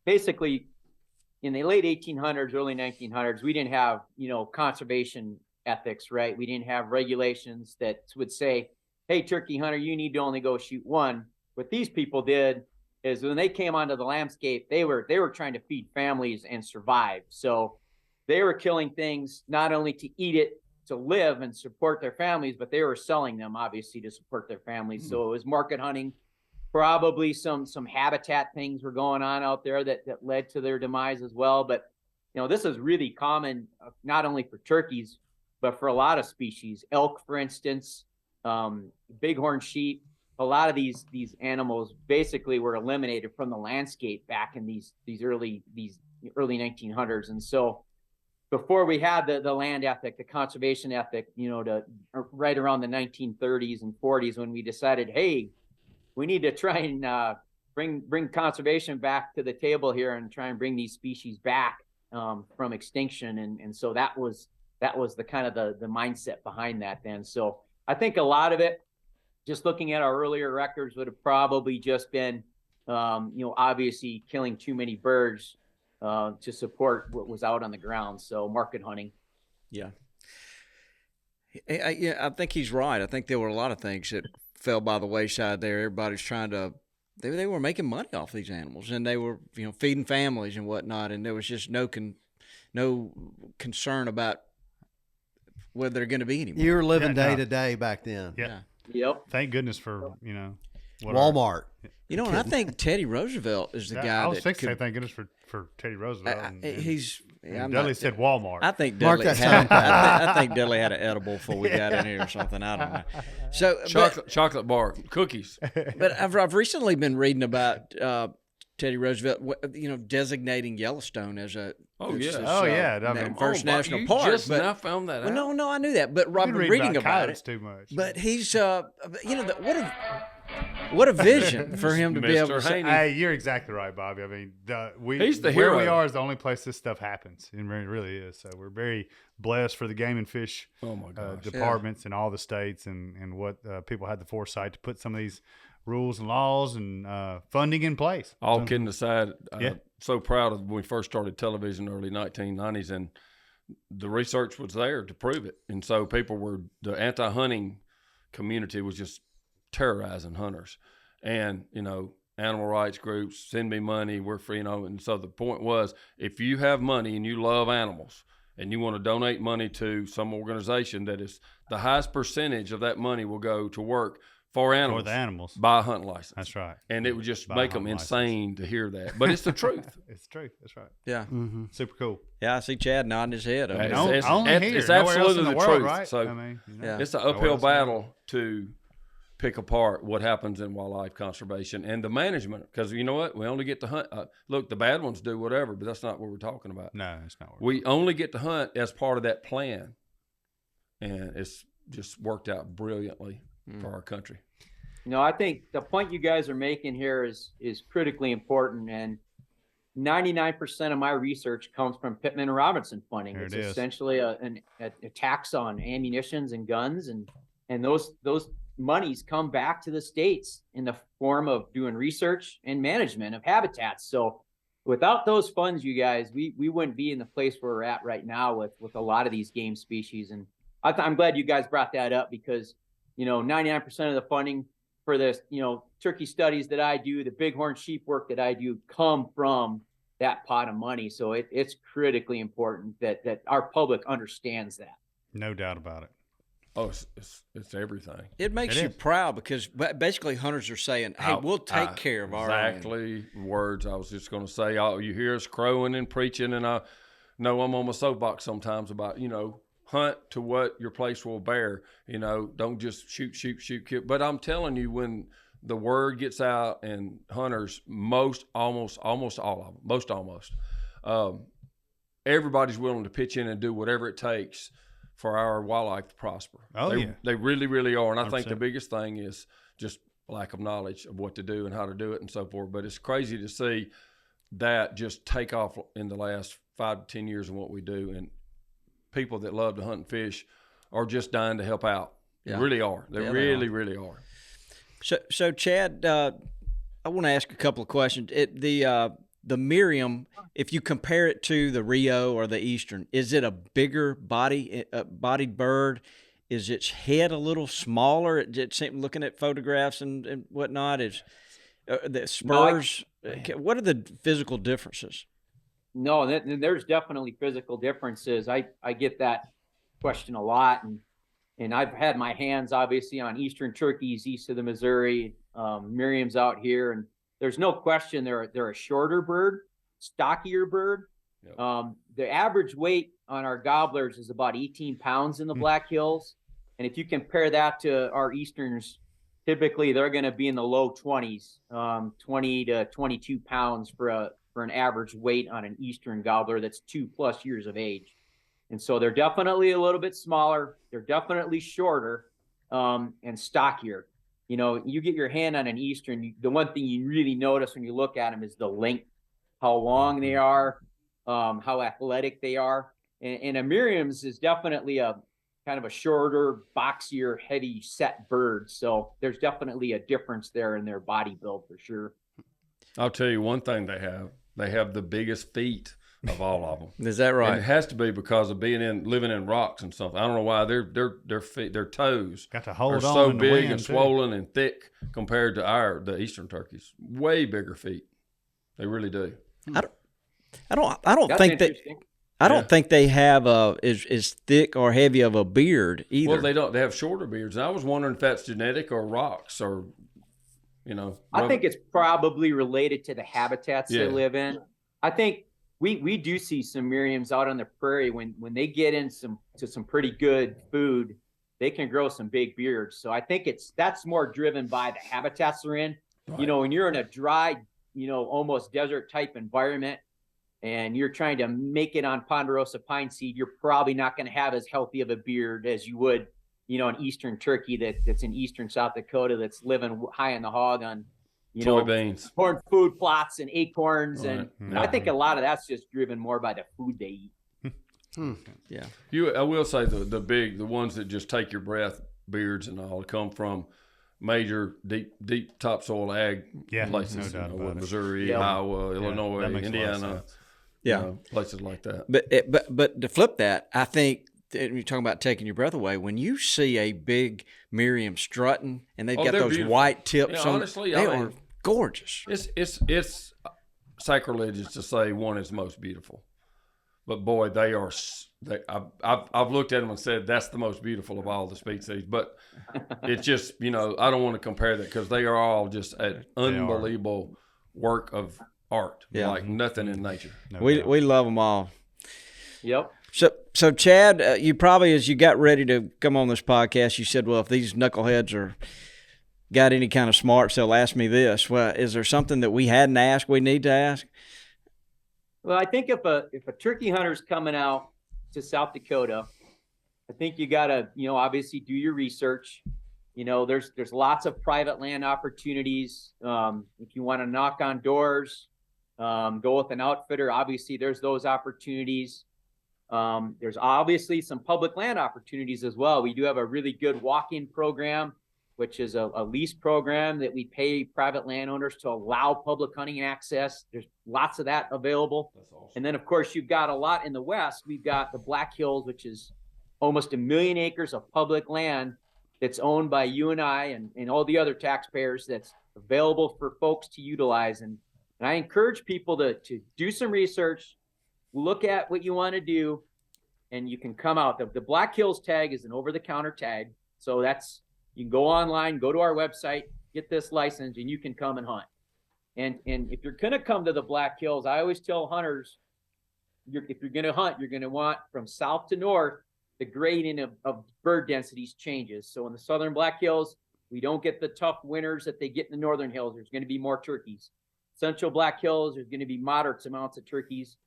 Basically, in the late 1800s, early 1900s, we didn't have, you know, conservation ethics, right? We didn't have regulations that would say, hey, turkey hunter, you need to only go shoot one. What these people did is when they came onto the landscape, they were trying to feed families and survive. So they were killing things not only to eat it, to live and support their families, but they were selling them obviously to support their families. So it was market hunting. Probably some habitat things were going on out there that led to their demise as well. But this is really common, not only for turkeys, but for a lot of species. Elk, for instance, bighorn sheep. A lot of these animals basically were eliminated from the landscape back in these early 1900s. And so before we had the land ethic, the conservation ethic, right around the 1930s and 40s, when we decided, hey, we need to try and bring conservation back to the table here and try and bring these species back from extinction. And so that was the kind of the mindset behind that then. So I think a lot of it, just looking at our earlier records, would have probably just been, obviously killing too many birds to support what was out on the ground. So market hunting. Yeah. I think he's right. I think there were a lot of things that fell by the wayside there. Everybody's trying to, they were making money off these animals, and they were, feeding families and whatnot. And there was just no concern about whether they're going to be anymore. You were living day to day back then. Yeah. Yep. Thank goodness for, Walmart. And I think Teddy Roosevelt is the guy I was that fixing to could, say thank goodness for Teddy Roosevelt. I'm Dudley not- said Walmart. I think Mark Dudley that had. I think Dudley had an edible before we got in here or something. I don't know. So, Chocolate bar, cookies. but I've recently been reading about Teddy Roosevelt, designating Yellowstone as a first national you park. Just now found that out. No, I knew that, but I've been reading about it. Too much. But he's, what a vision for him to be able to say. Hey, you're exactly right, Bobby. I mean, He's the where hero. we are is the only place this stuff happens. It really is. So we're very blessed for the game and fish departments in all the states and what people had the foresight to put some of these rules and laws and funding in place. All kidding aside, so proud of when we first started television in the early 1990s, and the research was there to prove it. And so the anti-hunting community was just terrorizing hunters. And, animal rights groups, send me money, we're free, And so the point was, if you have money and you love animals and you want to donate money to some organization, that is the highest percentage of that money will go to work for animals. For the animals. Buy a hunting license. That's right. And it would just Buy a make them hunting insane to hear that. But it's the truth. It's the truth. That's right. Yeah. Mm-hmm. Super cool. Yeah, I see Chad nodding his head. I mean, It's only here. it's Nowhere else absolutely in the world, truth. right? So it's an uphill battle to pick apart what happens in wildlife conservation and the management. Because you know what? We only get to hunt. Look, the bad ones do whatever, but that's not what we're talking about. No, it's not. We only get to hunt as part of that plan. And it's just worked out brilliantly for our country. I think the point you guys are making here is critically important, and 99% of my research comes from Pittman and Robinson funding. It's essentially a tax on ammunitions and guns, and those monies come back to the states in the form of doing research and management of habitats. So without those funds, you guys, we wouldn't be in the place where we're at right now with a lot of these game species. And I'm glad you guys brought that up, because 99% of the funding for this, turkey studies that I do, the bighorn sheep work that I do, come from that pot of money. So it's critically important that our public understands that. No doubt about it. Oh, it's everything. It makes you proud, because basically hunters are saying, hey, we'll take care of our own. Exactly words I was just going to say. You hear us crowing and preaching, and I know I'm on my soapbox sometimes about, hunt to what your place will bear. Don't just shoot, kill. But I'm telling you, when the word gets out and hunters, almost all of them, everybody's willing to pitch in and do whatever it takes for our wildlife to prosper. They really, really are. And I think the biggest thing is just lack of knowledge of what to do and how to do it and so forth. But it's crazy to see that just take off in the last 5 to 10 years in what we do. And people that love to hunt and fish are just dying to help out. Yeah. They really are. They really are. So Chad, I want to ask a couple of questions. The Miriam, if you compare it to the Rio or the Eastern, is it a bigger bodied bird? Is its head a little smaller? Looking at photographs and whatnot, is the spurs? What are the physical differences? No, there's definitely physical differences. I get that question a lot, and I've had my hands obviously on eastern turkeys east of the Missouri, Miriams out here, and there's no question they're a shorter bird, stockier bird. Yep. The average weight on our gobblers is about 18 pounds in the Black Hills, and if you compare that to our easterns, typically they're going to be in the low 20s, 20 to 22 pounds for an average weight on an eastern gobbler that's 2+ years of age. And so they're definitely a little bit smaller. They're definitely shorter, and stockier. You know, you get your hand on an eastern, the one thing you really notice when you look at them is the length, how long they are, how athletic they are. And a Miriam's is definitely a kind of a shorter, boxier, heavy set bird. So there's definitely a difference there in their body build for sure. I'll tell you one thing they have. They have the biggest feet of all of them. Is that right? And it has to be because of living in rocks and something. I don't know why their feet, their toes Got to hold are on so in the big wind, and too. swollen and thick compared to the eastern turkeys. Way bigger feet. They really do. I don't That's think that. interesting. I don't think they have as thick or heavy of a beard either. Well, they don't. They have shorter beards. And I was wondering if that's genetic or rocks or, you know. I think it's probably related to the habitats they Yeah. live in. I think we do see some Miriams out on the prairie when they get in some pretty good food, they can grow some big beards. So I think that's more driven by the habitats they're in. Right. You know, when you're in a dry, you know, almost desert type environment and you're trying to make it on Ponderosa pine seed, you're probably not going to have as healthy of a beard as you would, you know, an eastern turkey that's in eastern South Dakota that's living high in the hog on, you know, soybeans, corn food plots and acorns. Right. And I think a lot of that's just driven more by the food they eat. Yeah. I will say the ones that just take your breath, beards and all, come from major deep topsoil ag places, no doubt about it. Missouri, Yeah. Iowa, that Illinois, makes a lot of Indiana, sense. Yeah. you know, places like that. But to flip that, I think that when you're talking about taking your breath away, when you see a big Miriam strutting and they've got they're those beautiful. white tips Yeah, on, honestly, they I mean, are gorgeous. It's sacrilegious to say one is most beautiful, but boy, they are. I've looked at them and said that's the most beautiful of all the species. But it's just, you know, I don't want to compare that because they are all just an unbelievable work of art, like nothing in nature. No We doubt. love them all. Yep. So Chad, you probably, as you got ready to come on this podcast, you said, well, if these knuckleheads are got any kind of smarts, they'll ask me this. Well, is there something that we hadn't asked we need to ask? Well, I think if a turkey hunter's coming out to South Dakota, I think you gotta, you know, obviously do your research. You know, there's lots of private land opportunities. If you want to knock on doors, go with an outfitter. Obviously, there's those opportunities. There's obviously some public land opportunities as well. We do have a really good walk-in program, which is a lease program that we pay private landowners to allow public hunting access. There's lots of that available. That's awesome. And then, of course, you've got a lot in the West. We've got the Black Hills, which is almost 1 million acres of public land that's owned by you and I and all the other taxpayers that's available for folks to utilize. And I encourage people to do some research, look at what you want to do, and you can come out. The Black Hills tag is an over-the-counter tag. So you can go online, go to our website, get this license, and you can come and hunt. And if you're going to come to the Black Hills, I always tell hunters, if you're going to hunt, you're going to want from south to north, the gradient of bird densities changes. So in the southern Black Hills, we don't get the tough winters that they get in the northern hills. There's going to be more turkeys. Central Black Hills, there's going to be moderate amounts of turkeys.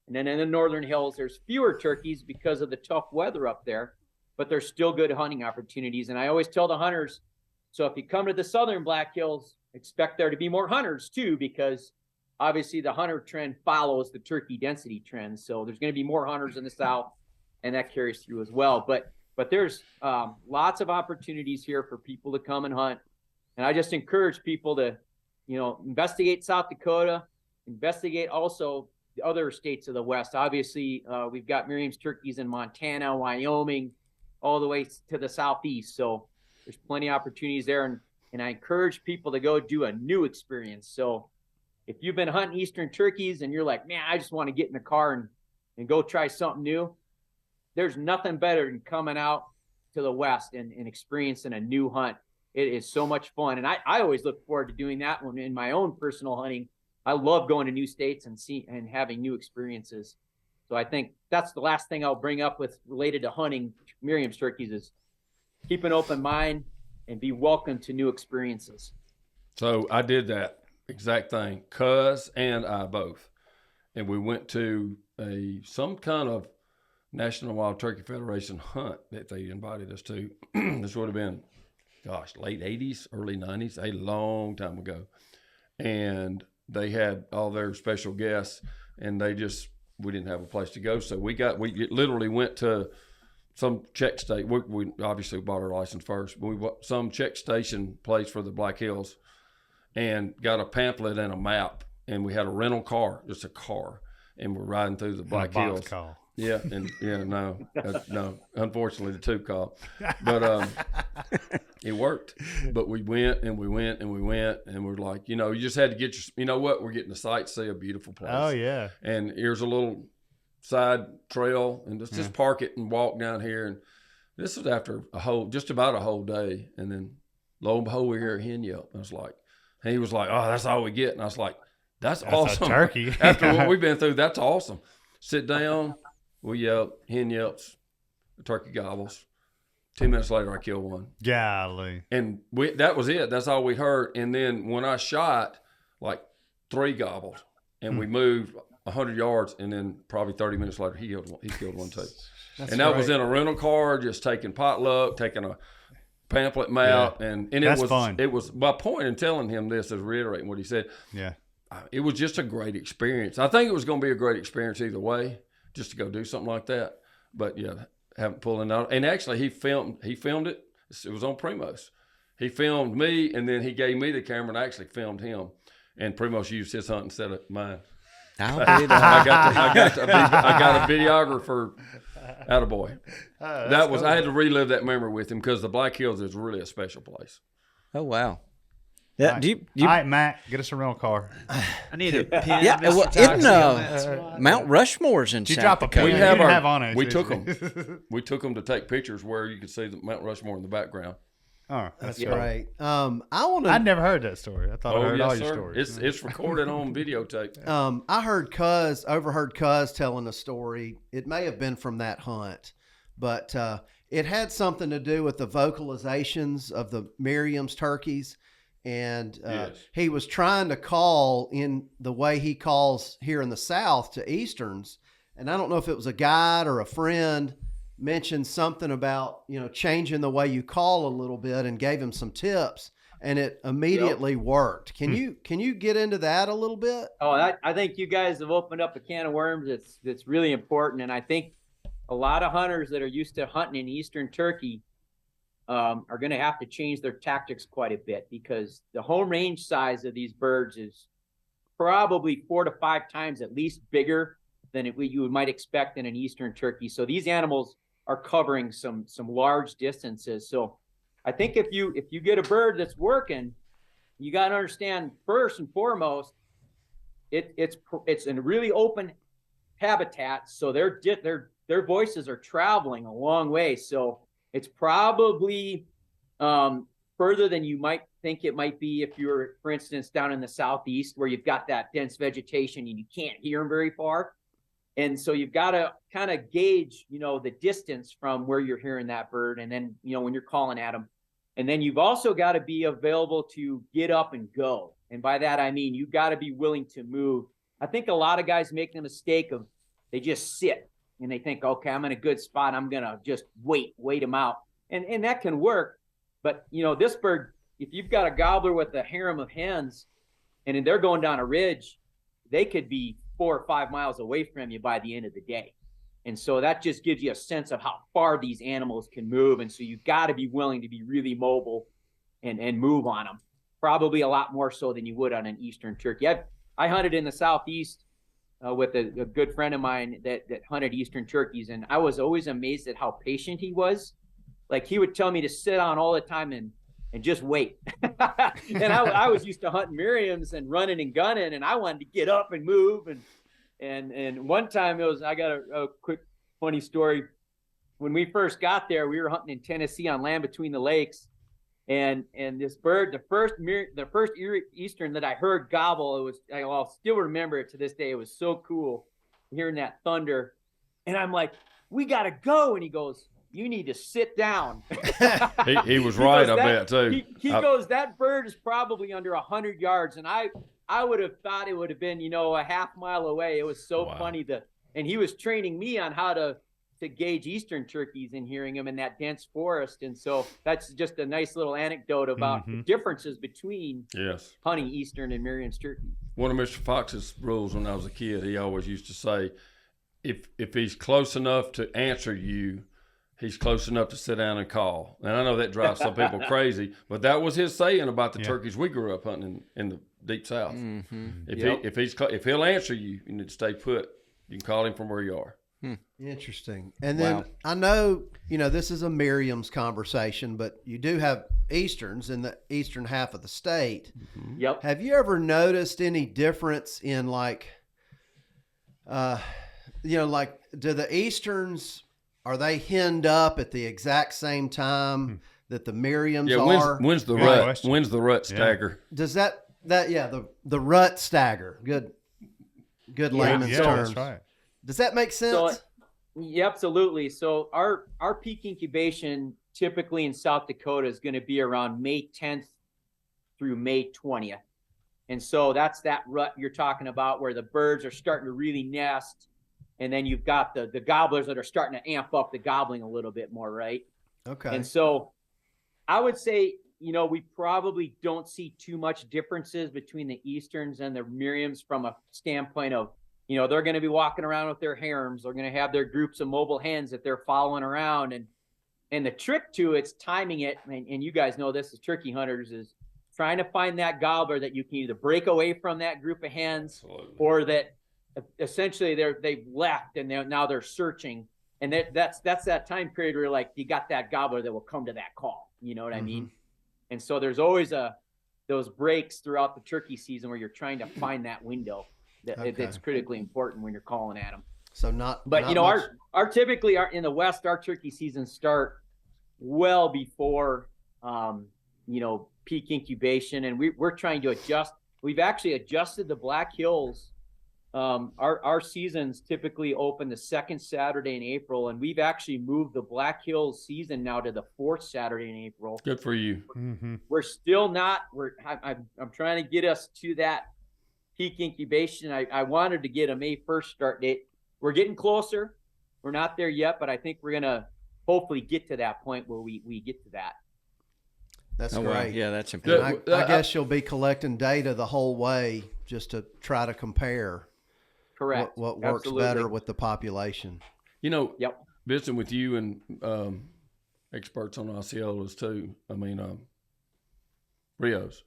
And then in the northern hills, there's fewer turkeys because of the tough weather up there, but there's still good hunting opportunities. And I always tell the hunters, so if you come to the southern Black Hills, expect there to be more hunters too, because obviously the hunter trend follows the turkey density trend. So there's going to be more hunters in the south, and that carries through as well. But there's lots of opportunities here for people to come and hunt. And I just encourage people to, you know, investigate South Dakota, investigate also the other states of the West. Obviously, we've got Miriam's turkeys in Montana, Wyoming, all the way to the southeast. So there's plenty of opportunities there. And I encourage people to go do a new experience. So if you've been hunting eastern turkeys and you're like, man, I just want to get in the car and go try something new, there's nothing better than coming out to the West and experiencing a new hunt. It is so much fun. And I always look forward to doing that when in my own personal hunting. I love going to new states and having new experiences. So I think that's the last thing I'll bring up with related to hunting Miriam's turkeys is keep an open mind and be welcome to new experiences. So I did that exact thing, Cuz and I both. And we went to some kind of National Wild Turkey Federation hunt that they invited us to. This would have been, late 80s, early 90s, a long time ago. And they had all their special guests, and we didn't have a place to go. So we literally went to some check state. We obviously bought our license first, but we bought some check station place for the Black Hills and got a pamphlet and a map. And we had a rental car, just a car, and we're riding through the Black Hills. Call. Yeah, no, unfortunately the tube call, but it worked. But we went and we went and we went, and we're like, you just had to get we're getting to sight, see a beautiful place. Oh yeah. And here's a little side trail, and just park it and walk down here. And this was after just about a whole day, and then lo and behold, we hear a hen yelp. And he was like, oh, that's all we get, and I was like, that's awesome. A turkey. After what we've been through, that's awesome. Sit down. We yelp, hen yelps, the turkey gobbles. 2 minutes later, I kill one. Golly. And that was it. That's all we heard. And then when I shot, like 3 gobbled, and we moved 100 yards, and then probably 30 minutes later, he killed one too. That was in a rental car, just taking potluck, taking a pamphlet map, and it was fun. It was my point in telling him this is reiterating what he said. Yeah. It was just a great experience. I think it was going to be a great experience either way, just to go do something like that. But yeah, haven't pulled it out. And actually, he filmed it. It was on Primos. He filmed me, and then he gave me the camera, and I actually filmed him. And Primos used his hunt instead of mine. I got a videographer. Attaboy. I had to relive that memory with him because the Black Hills is really a special place. Oh wow. Yeah, all right, Matt, get us a rental car. I need a pin. Yeah, Mr. Mount Rushmore's in Did you South drop a Dakota. pin? We You have didn't have on it. We took them. We took them to take pictures where you could see the Mount Rushmore in the background. Oh, that's Great. I'd never heard that story. I thought I heard all your stories. It's recorded on videotape. I overheard Cuz telling a story. It may have been from that hunt, but it had something to do with the vocalizations of the Miriam's turkeys. And he was trying to call in the way he calls here in the South to Easterns. And I don't know if it was a guide or a friend mentioned something about, changing the way you call a little bit and gave him some tips, and it immediately worked. Can you get into that a little bit? Oh, I think you guys have opened up a can of worms. It's really important. And I think a lot of hunters that are used to hunting in Eastern turkey are going to have to change their tactics quite a bit, because the home range size of these birds is probably 4 to 5 times at least bigger than you might expect in an Eastern turkey. So these animals are covering some large distances. So I think if you get a bird that's working, you got to understand first and foremost, it's in a really open habitat. So their voices are traveling a long way. So it's probably further than you might think it might be if you're, for instance, down in the Southeast where you've got that dense vegetation and you can't hear them very far. And so you've got to kind of gauge, the distance from where you're hearing that bird. And then, when you're calling at them. And then you've also got to be available to get up and go. And by that, I mean, you've got to be willing to move. I think a lot of guys make the mistake of they just sit and they think, okay, I'm in a good spot. I'm going to just wait them out. And that can work. But, this bird, if you've got a gobbler with a harem of hens and they're going down a ridge, they could be 4 or 5 miles away from you by the end of the day. And so that just gives you a sense of how far these animals can move. And so you've got to be willing to be really mobile and move on them, probably a lot more so than you would on an Eastern turkey. I hunted in the Southeast with a good friend of mine that hunted Eastern turkeys. And I was always amazed at how patient he was. Like he would tell me to sit on all the time and just wait. And I was used to hunting Miriams and running and gunning, and I wanted to get up and move. And one time I got a quick funny story. when we first got there, we were hunting in Tennessee on land between the lakes, and this bird, the first eastern that I heard gobble, I'll still remember it to this day. It was so cool hearing that thunder, and I'm like, we gotta go, and he goes, you need to sit down. He was right, I bet too. He goes, that bird is probably under 100 yards, and I would have thought it would have been, a half mile away. It was so funny and he was training me on how to gauge eastern turkeys and hearing them in that dense forest. And so that's just a nice little anecdote about the differences between hunting eastern and Miriam's turkey. One of Mr. Fox's rules when I was a kid, he always used to say, if he's close enough to answer you, he's close enough to sit down and call. And I know that drives some people crazy, but that was his saying about the turkeys we grew up hunting in the deep South. If he'll answer you, you need to stay put. You can call him from where you are. Interesting. And then I know, this is a Miriam's conversation, but you do have easterns in the eastern half of the state. Yep. Have you ever noticed any difference in do the easterns, are they henned up at the exact same time that the Miriams are? When's the rut? When's the rut stagger? Does the rut stagger? Good layman's terms. That's right. Does that make sense? So, yeah, absolutely. So our peak incubation typically in South Dakota is going to be around May 10th through May 20th. And so that's that rut you're talking about where the birds are starting to really nest. And then you've got the gobblers that are starting to amp up the gobbling a little bit more, right? Okay. And so I would say, we probably don't see too much differences between the easterns and the Miriams from a standpoint of, they're going to be walking around with their harems. They're going to have their groups of mobile hens that they're following around. And the trick to it's timing it. And you guys know this as turkey hunters is trying to find that gobbler that you can either break away from that group of hens or that essentially they've left and now they're searching. And that's that time period where like, you got that gobbler that will come to that call. You know what I mean? And so there's always those breaks throughout the turkey season where you're trying to find that window that's critically important when you're calling at them. So our typically in the West, our turkey seasons start well before, peak incubation. And we're trying to adjust. We've actually adjusted the Black Hills. Our seasons typically open the second Saturday in April, and we've actually moved the Black Hills season now to the fourth Saturday in April. Good for you. We're still not. I'm trying to get us to that peak incubation. I wanted to get a May 1st start date. We're getting closer. We're not there yet, but I think we're gonna hopefully get to that point where we get to that. That's great. Wow. Yeah, that's important. I guess you'll be collecting data the whole way just to try to compare. Correct. What works better with the population. Visiting with you and experts on Osceolas too. I mean, Rios.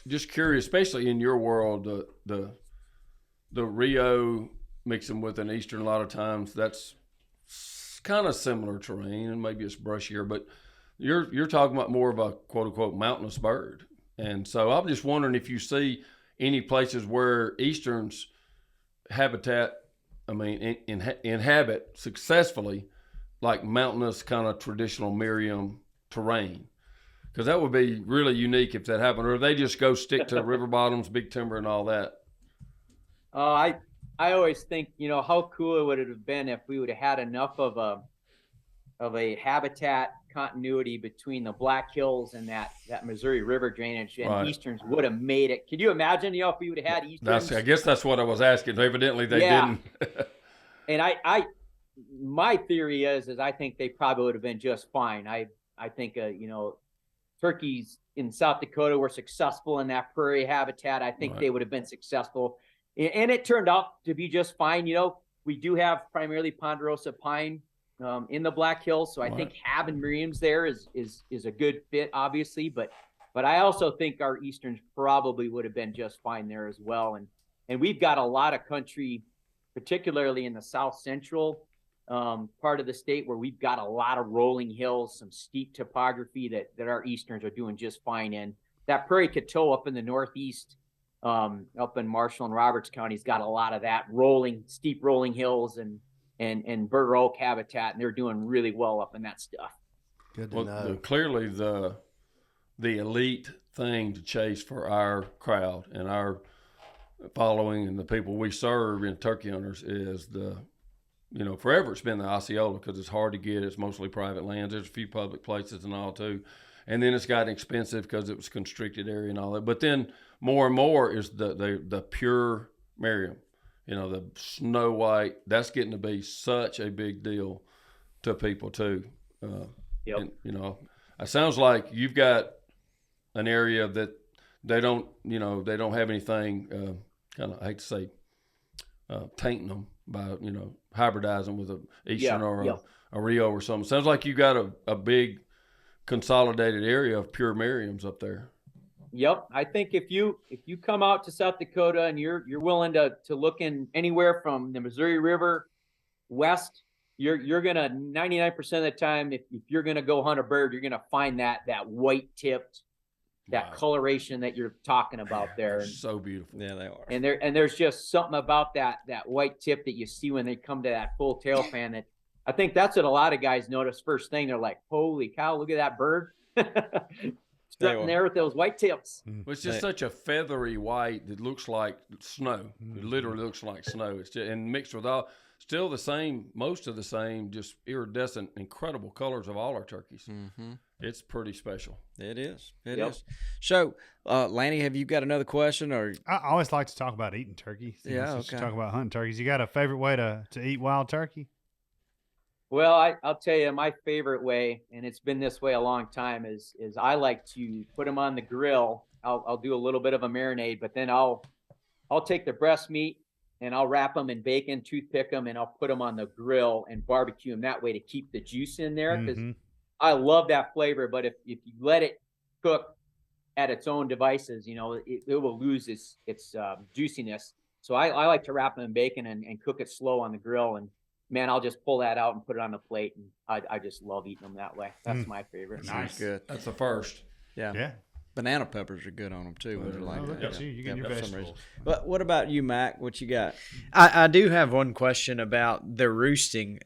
Just curious, especially in your world, the Rio mixing with an eastern a lot of times, that's kind of similar terrain and maybe it's brushier, but you're talking about more of a quote unquote mountainous bird. And so I'm just wondering if you see any places where easterns inhabit successfully like mountainous kind of traditional Miriam terrain, because that would be really unique if that happened. Or they just go stick to river bottoms, big timber, and all that. I always think how cool it would have been if we would have had enough of a habitat continuity between the Black Hills and that Missouri River drainage, and easterns would have made it. Could you imagine, if we would have had easterns? I guess that's what I was asking. Evidently they didn't. And my theory is I think they probably would have been just fine. I think turkeys in South Dakota were successful in that prairie habitat. I think they would have been successful, and it turned out to be just fine. We do have primarily Ponderosa Pine in the Black Hills, so I think having Miriams there is a good fit, obviously. But I also think our easterns probably would have been just fine there as well. And we've got a lot of country, particularly in the south central part of the state, where we've got a lot of rolling hills, some steep topography that our easterns are doing just fine in. That Prairie Coteau up in the northeast, up in Marshall and Roberts counties, got a lot of that steep rolling hills, and and burr oak habitat, and they're doing really well up in that stuff. Good to know. Clearly the elite thing to chase for our crowd and our following and the people we serve in turkey hunters is forever it's been the Osceola, because it's hard to get. It's mostly private lands. There's a few public places and all too. And then it's gotten expensive because it was constricted area and all that. But then more and more is the pure Miriam, the snow white. That's getting to be such a big deal to people too. Yep. And, it sounds like you've got an area that they don't have anything, I hate to say, tainting them by, hybridizing with a Eastern or a Rio or something. Sounds like you got a big consolidated area of pure Miriams up there. Yep. I think if you come out to South Dakota and you're willing to look in anywhere from the Missouri River west, you're gonna 99% of the time, if you're gonna go hunt a bird, you're gonna find that white tipped, that coloration that you're talking about there. And, so beautiful. Yeah, they are. and there's just something about that white tip that you see when they come to that full tail fan that I think that's what a lot of guys notice first thing. They're like, holy cow, look at that bird. Strutting there with those white tips. It's just such a feathery white that looks like snow. It literally looks like snow. It's just, and mixed with still the same, most of the same, just iridescent, incredible colors of all our turkeys. Mm-hmm. It's pretty special. It is. It is. So, Lanny, have you got another question? Or I always like to talk about eating turkey. Yeah, okay. Talk about hunting turkeys. You got a favorite way to eat wild turkey? Well, I'll tell you my favorite way, and it's been this way a long time, is I like to put them on the grill. I'll do a little bit of a marinade, but then I'll take the breast meat and I'll wrap them in bacon, toothpick them, and I'll put them on the grill and barbecue them that way to keep the juice in there. Because I love that flavor, but if you let it cook at its own devices, it will lose its juiciness. So I like to wrap them in bacon and cook it slow on the grill, and man, I'll just pull that out and put it on the plate, and I just love eating them that way. That's my favorite. Nice. Good. That's the first. Yeah. Banana peppers are good on them too. Look at you. You get your vegetables. But what about you, Mac? What you got? I do have one question about the roosting.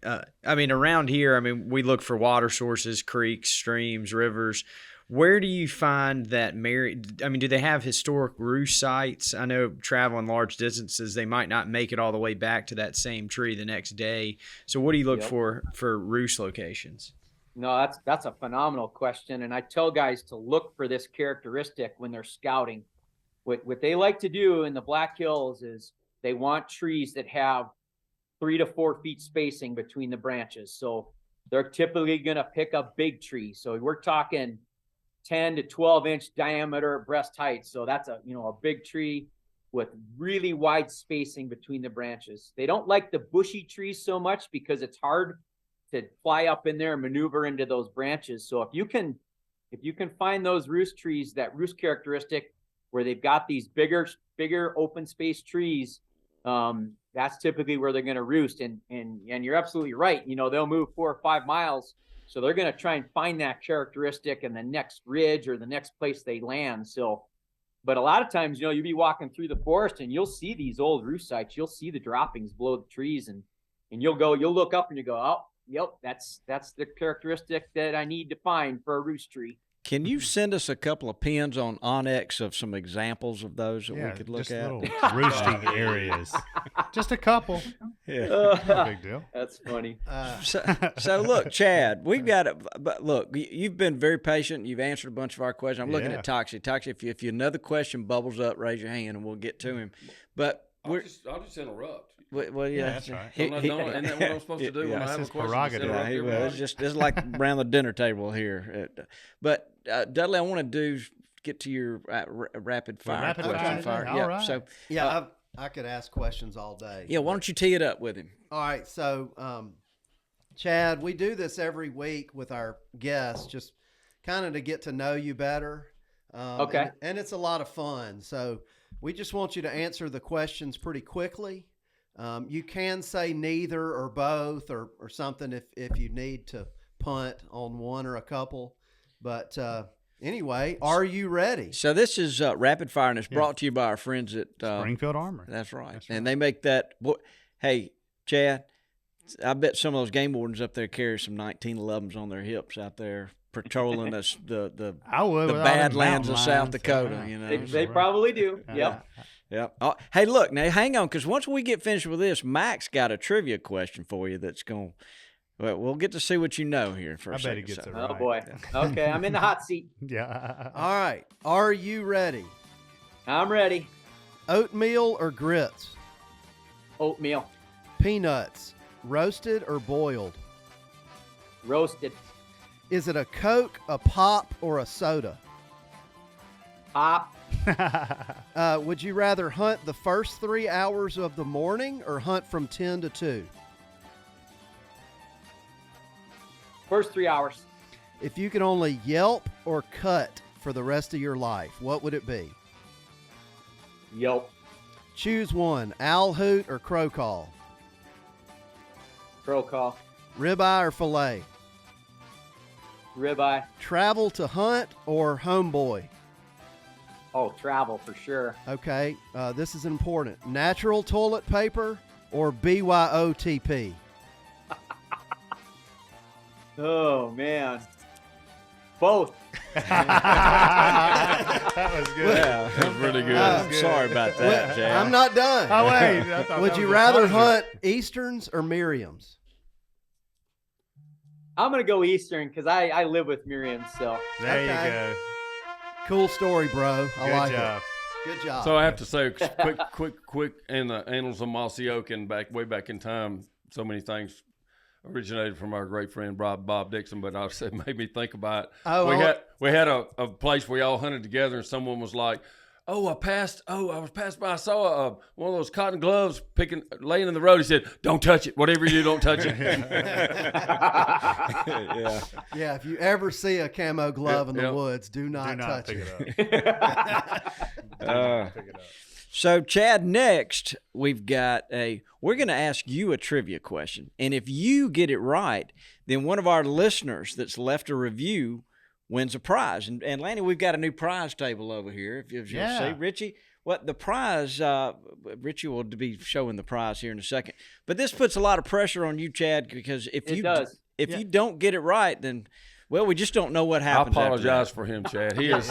Around here, we look for water sources, creeks, streams, rivers. Where do you find that do they have historic roost sites? I know traveling large distances, they might not make it all the way back to that same tree the next day. So what do you look for roost locations? No, that's a phenomenal question. And I tell guys to look for this characteristic when they're scouting. What they like to do in the Black Hills is they want trees that have 3 to 4 feet spacing between the branches. So they're typically going to pick a big tree. So we're talking 10 to 12 inch diameter breast height. So that's a big tree with really wide spacing between the branches. They don't like the bushy trees so much because it's hard to fly up in there and maneuver into those branches. So if you can find those roost trees, that roost characteristic where they've got these bigger open space trees, that's typically where they're going to roost. And you're absolutely right. They'll move 4 or 5 miles. So they're going to try and find that characteristic in the next ridge or the next place they land. So, but a lot of times, you'll be walking through the forest and you'll see these old roost sites. You'll see the droppings below the trees, and you'll look up and you go, oh, yep, that's the characteristic that I need to find for a roost tree. Can you send us a couple of pins on Onyx of some examples of those that we could look at? Little roosting areas. Just a couple. Yeah. No big deal. That's funny. So look, Chad, we've got it. But look, you've been very patient. You've answered a bunch of our questions. I'm looking at Toxie. Toxie, if another question bubbles up, raise your hand and we'll get to him. But I'll just interrupt. Well, yeah, that's right. Isn't that what I'm supposed to do when I have a question? It's like around the dinner table here. But Dudley, I want to get to your rapid fire. All right. So I could ask questions all day. Yeah, why don't you tee it up with him? All right, so Chad, we do this every week with our guests, just kind of to get to know you better. Okay. And it's a lot of fun. So we just want you to answer the questions pretty quickly. You can say neither or both or something if you need to punt on one or a couple. But anyway, are you ready? So this is Rapid Fire, and it's brought to you by our friends at Springfield Armor. That's right. And they make that. Hey, Chad, I bet some of those game wardens up there carry some 1911s on their hips out there patrolling the I would. the with all them Badlands mountain of South lions, Dakota. yeah. You know, They probably do. Yep. Yep. Oh, hey, look, now hang on, because once we get finished with this, Mac's got a trivia question for you that's going. Well, we'll get to see what you know here for a I bet second. he gets it Oh right. boy. Okay, I'm in the hot seat. Yeah. All right. Are you ready? I'm ready. Oatmeal or grits? Oatmeal, Peanuts, roasted or boiled? roasted, Is it a Coke, a pop, or a soda? pop, Would you rather hunt the first 3 hours of the morning or hunt from 10 to 2? first 3 hours. If you could only yelp or cut for the rest of your life, what would it be? Yelp, Choose one, owl hoot or crow call? crow call, Ribeye or filet? ribeye. Travel to hunt or homeboy? Oh, travel for sure. Okay, this is important. Natural toilet paper or BYOTP? Oh man, both. That was good. Yeah, That was really good. I'm sorry about that, Jack. I'm not done. Oh, wait. I thought Would that you was a rather closer. hunt Easterns or Miriams? I'm gonna go Eastern because I live with Miriam. So There Okay. you go. Cool story, bro. I Good like job. it. Good job. So I have to say, quick, in the annals of Mossy Oak and way back in time, so many things originated from our great friend Bob Dixon. But I said, made me think about. We had a place we all hunted together, and someone was like, I was passed by. I saw one of those cotton gloves laying in the road. He said, "Don't touch it. Whatever you do, don't touch it." Yeah. Yeah, if you ever see a camo glove in the Yep. woods, do Do not not touch pick it. it up. Do not pick it up. So, Chad, next we're going to ask you a trivia question, and if you get it right, then one of our listeners that's left a review wins a prize. And Lanny, we've got a new prize table over here. If you'll see, Richie, what the prize? Richie will be showing the prize here in a second. But this puts a lot of pressure on you, Chad, because if you don't get it right, then we just don't know what I happens. apologize for him, Chad. He is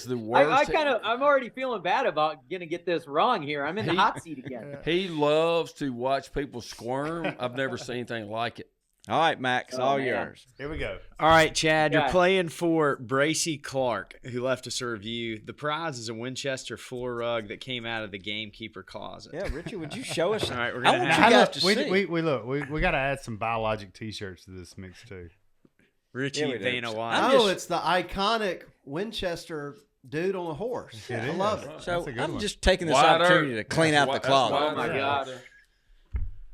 the worst. I'm already feeling bad about gonna get this wrong here. I'm in the hot seat again. He loves to watch people squirm. I've never seen anything like it. All right, Max, all yours. Here we go. All right, Chad, Yeah. you're playing for Bracy Clark, who left us a review. The prize is a Winchester floor rug that came out of the Gamekeeper closet. Yeah, Richie, would you show us? All right, we're I gonna want have you guys to see. We got to add some biologic T-shirts to this mix too. Richie Yeah, we do. Vanna White. I'm Oh, just- it's the iconic Winchester dude on a horse. It I is. love it. So That's a good I'm one. just taking this Wider. opportunity to clean out the That's closet. wider. Oh my God.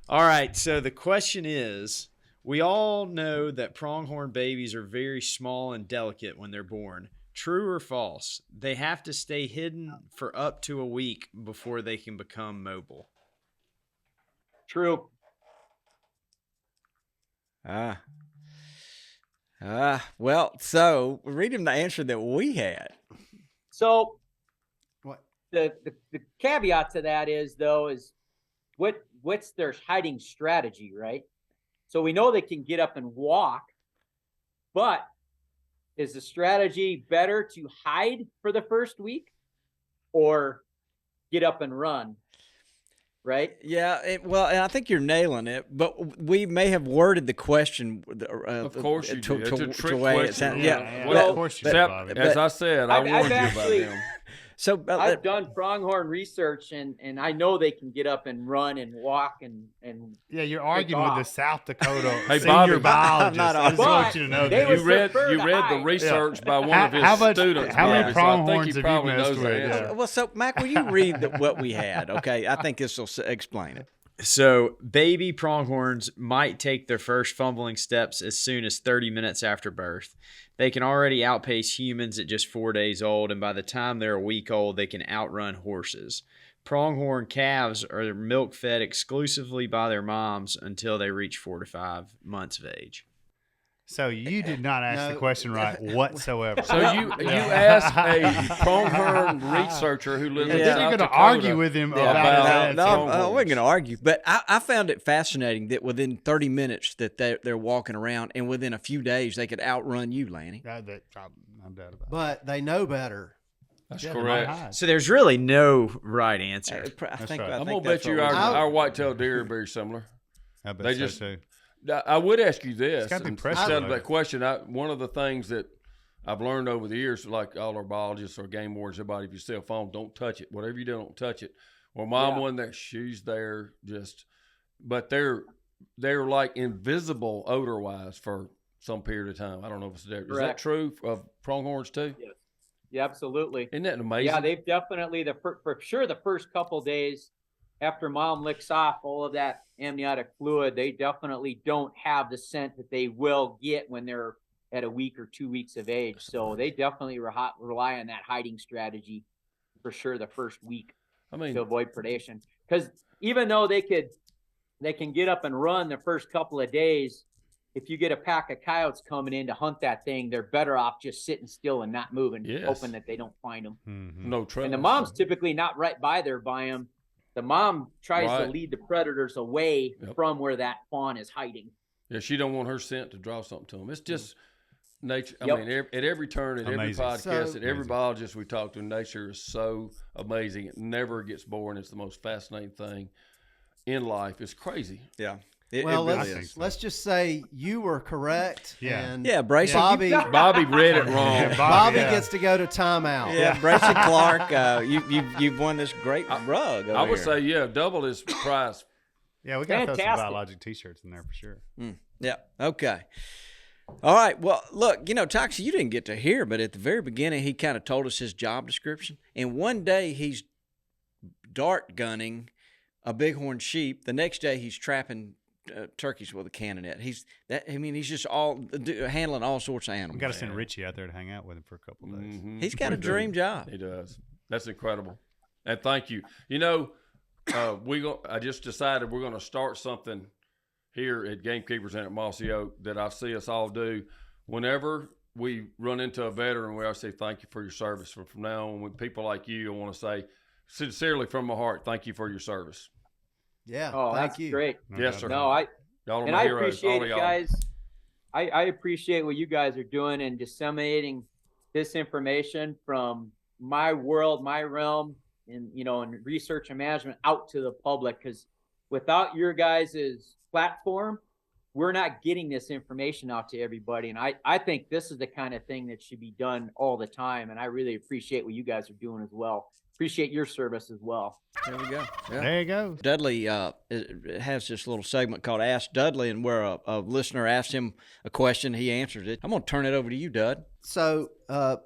All right, so the question is, we all know that pronghorn babies are very small and delicate when they're born. True or false? They have to stay hidden for up to a week before they can become mobile. True. Well, so read him the answer that we had. So What? the caveat to that is what's their hiding strategy, right? So we know they can get up and walk, but is the strategy better to hide for the first week or get up and run? Right? Yeah, well, and I think you're nailing it, but we may have worded the question. Of course you did. It's a trick way it question. sound- Yeah, Well, of course you but- did, Except, Bobby. as I said, I I've warned you actually- about him. So I've done pronghorn research and I know they can get up and run and walk and Yeah, you're arguing with the South Dakota Hey, senior Bobby. biologist. Not I just But want you to know they that. would You read prefer to the hide. research by one of his How much- students. how many Bobby, so I think pronghorns he have you probably messed knows the with? answer. Yeah. well, so Mac, will you read what we had? Okay, I think this will explain it. So, baby pronghorns might take their first fumbling steps as soon as 30 minutes after birth. They can already outpace humans at just 4 days old, and by the time they're a week old, they can outrun horses. Pronghorn calves are milk fed exclusively by their moms until they reach 4 to 5 months of age. So you did not ask the question right whatsoever. So you asked a pronghorn researcher who lives in Then South you're going to Dakota argue with him about No, that. I wasn't going to argue, but I found it fascinating that within 30 minutes that they're walking around, and within a few days they could outrun you, Lanny. I'm doubt about it. But they know better. That's Yeah, correct. So there's really no right answer. I think right. I'm that's gonna bet you what our white-tailed deer are very similar. I bet They so just- too. I would ask you this It's got to be pressure instead of over that it. question. One of the things that I've learned over the years, like all our biologists or game wardens, everybody, if you see a phone, don't touch it. Whatever you do, don't touch it. Well, mom wasn't there; she's there. But they're like invisible odor-wise for some period of time. I don't know if it's there. Is that Correct. true of pronghorns too? Yes. Yeah, absolutely. Isn't that amazing? Yeah, they've definitely for sure the first couple days after mom licks off all of that amniotic fluid, they definitely don't have the scent that they will get when they're at a week or 2 weeks of age. So they definitely rely on that hiding strategy for sure the first week I mean, to avoid predation. Because even though they can get up and run the first couple of days, if you get a pack of coyotes coming in to hunt that thing, they're better off just sitting still and not moving, Yes. hoping that they don't find them. Mm-hmm. no trouble. And the mom's typically not right by them. The mom tries Right. to lead the predators away Yep. from where that fawn is hiding. Yeah, she don't want her scent to draw something to them. It's just nature. I Yep. mean, at every turn, at every Amazing. podcast, So- at every biologist we talk to, nature is so amazing. It never gets boring. It's the most fascinating thing in life. It's crazy. Yeah. Well, really let's- is. let's just say you were correct. Yeah. And Yeah, Bracy. Bobby, Bobby read it wrong. Yeah, Bobby yeah. gets to go to timeout. Yeah, Bracy Clark, you've won this great rug. I would here. say, yeah, double his price. Yeah, we got to throw some Fantastic. biologic T-shirts in there for sure. Yeah. Okay. All right. Well, look, Toxie, you didn't get to hear, but at the very beginning, he kind of told us his job description. And one day he's dart gunning a bighorn sheep. The next day he's trapping turkeys with a canonet. He's just handling all sorts of animals. We got to send Richie out there to hang out with him for a couple of days. Mhm. He's got a dream job. He does. That's incredible. And thank you. I just decided we're going to start something here at Gamekeepers and at Mossy Oak that I see us all do. Whenever we run into a veteran, we always say thank you for your service. From now on, with people like you, I want to say sincerely from my heart, thank you for your service. Yeah. Oh, thank that's you. great. Yes, sir. No, Y'all are and my I heroes, appreciate all of it, y'all. guys. I appreciate what you guys are doing and disseminating this information from my world, my realm, and and research and management out to the public. Because without your guys' platform, we're not getting this information out to everybody. And I think this is the kind of thing that should be done all the time. And I really appreciate what you guys are doing as well. Appreciate your service as well. There we go. Yeah. There you go. Dudley has this little segment called Ask Dudley, and where a listener asked him a question, he answers it. I'm going to turn it over to you, Dud. So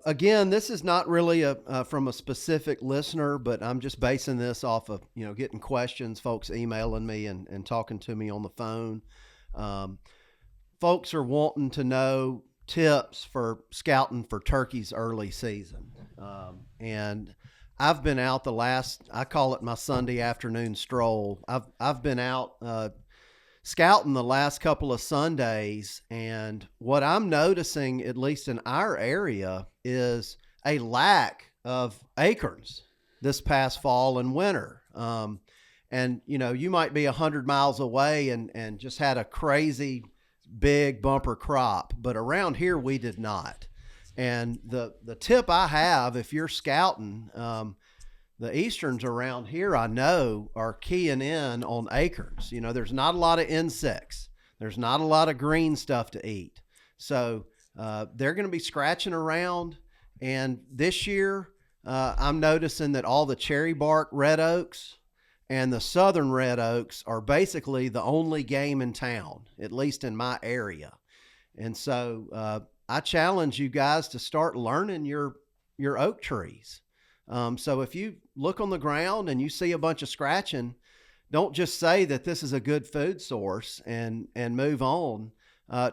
again, this is not really from a specific listener, but I'm just basing this off of getting questions, folks emailing me and talking to me on the phone. Folks are wanting to know tips for scouting for turkeys early season, and I've been out I call it my Sunday afternoon stroll. I've been out scouting the last couple of Sundays, and what I'm noticing, at least in our area, is a lack of acorns this past fall and winter. And you might be 100 miles away and just had a crazy big bumper crop, but around here we did not. And the tip I have, if you're scouting, the easterns around here, I know, are keying in on acorns. There's not a lot of insects. There's not a lot of green stuff to eat. So they're going to be scratching around. And this year, I'm noticing that all the cherry bark red oaks and the southern red oaks are basically the only game in town, at least in my area. And so I challenge you guys to start learning your oak trees. So if you look on the ground and you see a bunch of scratching, don't just say that this is a good food source and move on.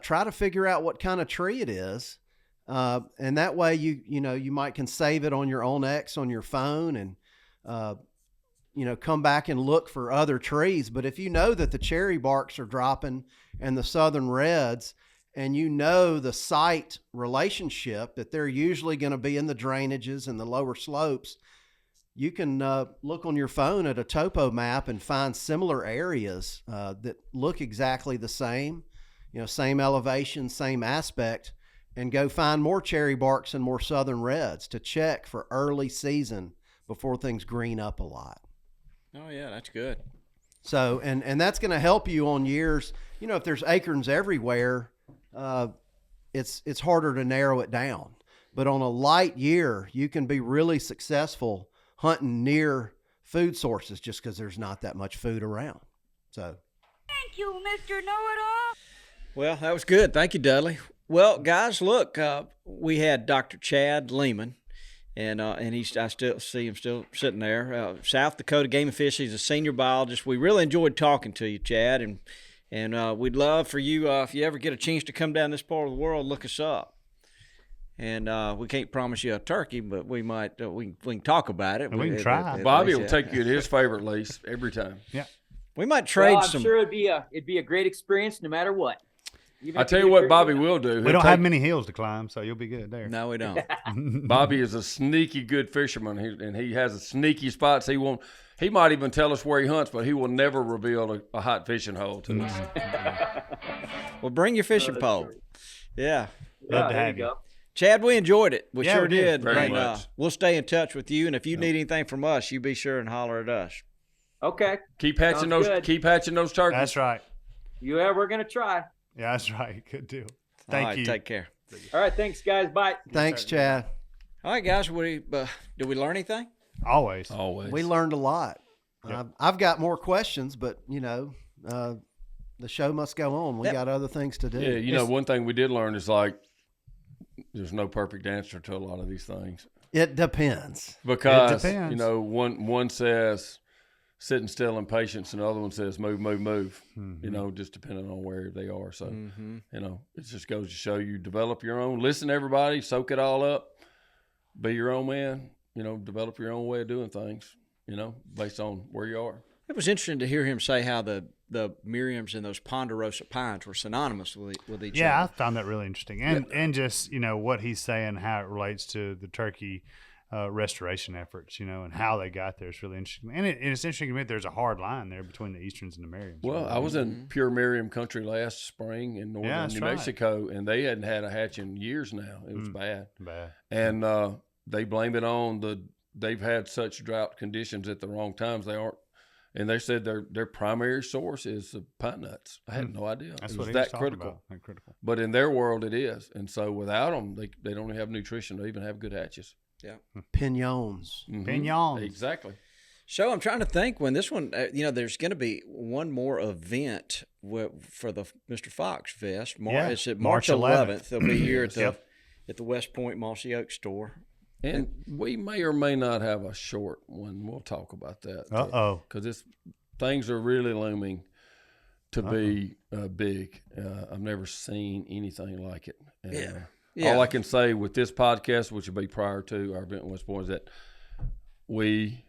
Try to figure out what kind of tree it is. And that way you might can save it on your own X on your phone and, come back and look for other trees. But if you know that the cherry barks are dropping and the southern reds, and you know the site relationship, that they're usually going to be in the drainages and the lower slopes, you can look on your phone at a topo map and find similar areas that look exactly the same, same elevation, same aspect, and go find more cherry barks and more southern reds to check for early season before things green up a lot. Oh yeah, that's good. So, and that's going to help you on years, if there's acorns everywhere, it's harder to narrow it down. But on a light year, you can be really successful hunting near food sources just because there's not that much food around. So, thank you, Mr. Know-It-All. Well, that was good. Thank you, Dudley. Well, guys, look, we had Dr. Chad Lehman, and I still see him still sitting there. South Dakota Game and Fish. He's a senior biologist. We really enjoyed talking to you, Chad, and we'd love for you, if you ever get a chance to come down this part of the world, look us up. And we can't promise you a turkey, but we might. We can talk about it. And we can try. Bobby will take you to his favorite lease every time. Yeah, we might trade I'm some. sure it'd be a great experience no matter what. I tell you what Bobby will do. We don't have many hills to climb, so you'll be good there. No, we don't. Bobby is a sneaky good fisherman, and he has a sneaky spots. He might even tell us where he hunts, but he will never reveal a hot fishing hole to us. Well, bring your fishing pole. True. Yeah. Love to have you. Chad, we enjoyed it. We Yeah, sure we did. did. Very And, much. we'll stay in touch with you, and if you need anything from us, you be sure and holler at us. Okay. Keep hatching Sounds those. good. Keep hatching those turkeys. That's right. Yeah, we're gonna try. Yeah, that's right. Good deal. All Thank right, you. take care. All right, thanks, guys. Bye. Thanks, Chad. All right, guys. Did we learn anything? Always. Always. We learned a lot. Yep. I've got more questions, but the show must go on. We got other things to do. Yeah, one thing we did learn is there's no perfect answer to a lot of these things. It depends. Because It depends. one says sitting still in patience, and the other one says move, move, move. Mm-hmm. Just depending on where they are. So Mm-hmm. it just goes to show you develop your own. Listen to everybody, soak it all up, be your own man. Develop your own way of doing things. Based on where you are. It was interesting to hear him say how the Miriams and those Ponderosa Pines were synonymous with each other. Yeah, I found that really interesting, and just what he's saying, how it relates to the turkey restoration efforts, and how they got there is really interesting. And it's interesting to me there's a hard line there between the Easterns and the Merriams. Well, I was in pure Miriam country last spring in northern New Mexico, and they hadn't had a hatch in years now. It was bad. And they blame it on they've had such drought conditions at the wrong times. They aren't. And they said their primary source is the pine nuts. I had no idea. That's it what was he was that talking critical. about. That critical. But in their world, it is. And so without them, they don't have nutrition to even have good hatches. Yeah. Pignons. Mhm. Pignons. Exactly. So I'm trying to think when this one, there's going to be one more event for the Mr. Fox Fest. It's at March 11th. They'll be here at the West Point Mossy Oak store. And we may or may not have a short one. We'll talk about that. Uh-oh. Because things are really looming to be big. I've never seen anything like it. And, all I can say with this podcast, which will be prior to our event in West Point, is that we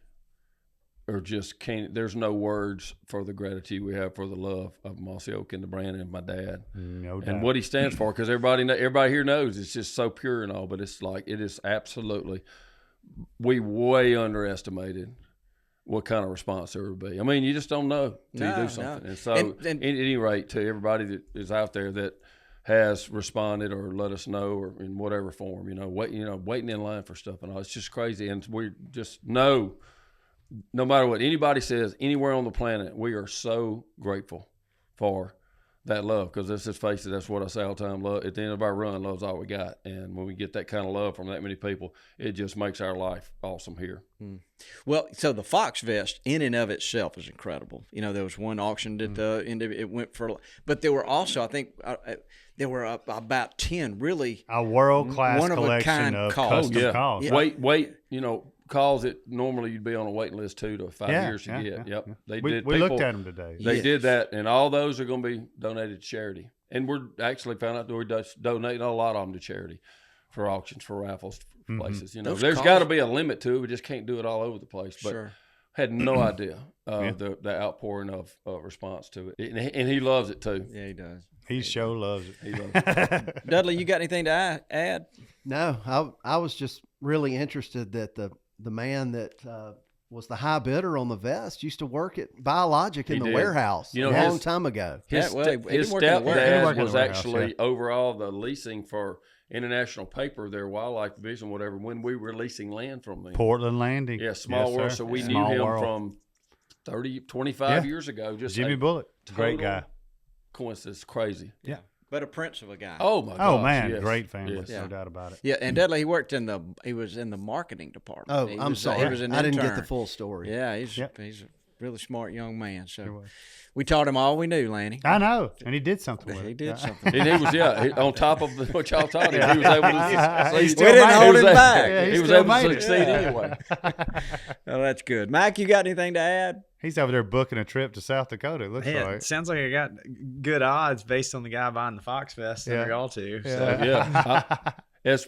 are just can't. There's no words for the gratitude we have for the love of Mossy Oak and the brand and my dad. No doubt. And what he stands for, because everybody here knows it's just so pure and all, but it is absolutely. We way underestimated what kind of response there would be. I mean, you just don't know till you do something. And so, at any rate, to everybody that is out there that has responded or let us know or in whatever form, waiting in line for stuff and all, it's just crazy. And we just know, no matter what anybody says anywhere on the planet, we are so grateful for that love, because let's just face it, that's what I say all the time. Love at the end of our run, love's all we got, and when we get that kind of love from that many people, it just makes our life awesome here. Well, so the Fox Vest in and of itself is incredible. There was one auction at the end of it went for, but there were also, I think, there were about 10 really a world-class one-of-a-kind collection of calls. custom calls. Yeah. Wait, calls that normally you'd be on a waiting list 2 to 5 years to get. Yeah. They We looked at them today. They did that, and all those are going to be donated to charity. And we're actually found out that we're donating a lot of them to charity for auctions, for raffles, for places. There's got to be a limit to it. We just can't do it all over the place. But had no idea the outpouring of response to it. And he loves it too. Yeah, he does. He sure loves it. He loves it. Dudley, you got anything to add? No, I was just really interested that the man that was the high bidder on the vest used to work at Biologist in He the did. warehouse You know, a long his- time ago. His, Yeah, well, he didn't his work in the warehouse. He didn't stepdad work in was the warehouse, actually over all the leasing for International Paper, their wildlife division, whatever, when we were leasing land from them. Portland Landing. Yeah, small Yes, world. sir. So we Small knew him world. from 25 Yeah. years ago. Just Jimmy a Bullitt, great total guy. Coincidence, crazy. Yeah. But a prince of a guy. Oh my Oh gosh, man, yes. great family, Yes. no doubt about it. Yeah, and Dudley, he was in the marketing department. Oh, He I'm was, sorry. He was an I didn't get intern. the full story. Yeah, he's Yep. he's a really smart young man. Sure So was. we taught him all we knew, Lanny. I know, and he did something with it. He did Yeah. something. And he was, on top of what y'all taught him, he was able to. He he still We didn't made hold it. him was back. Yeah, he was still able to made it. succeed Yeah. anyway. Oh, that's good. Mike, you got anything to add? He's over there booking a trip to South Dakota. It looks Man, like. it sounds like I got good odds based on the guy buying the Fox Vest Yeah. under y'all two. Yeah. So. Yeah. As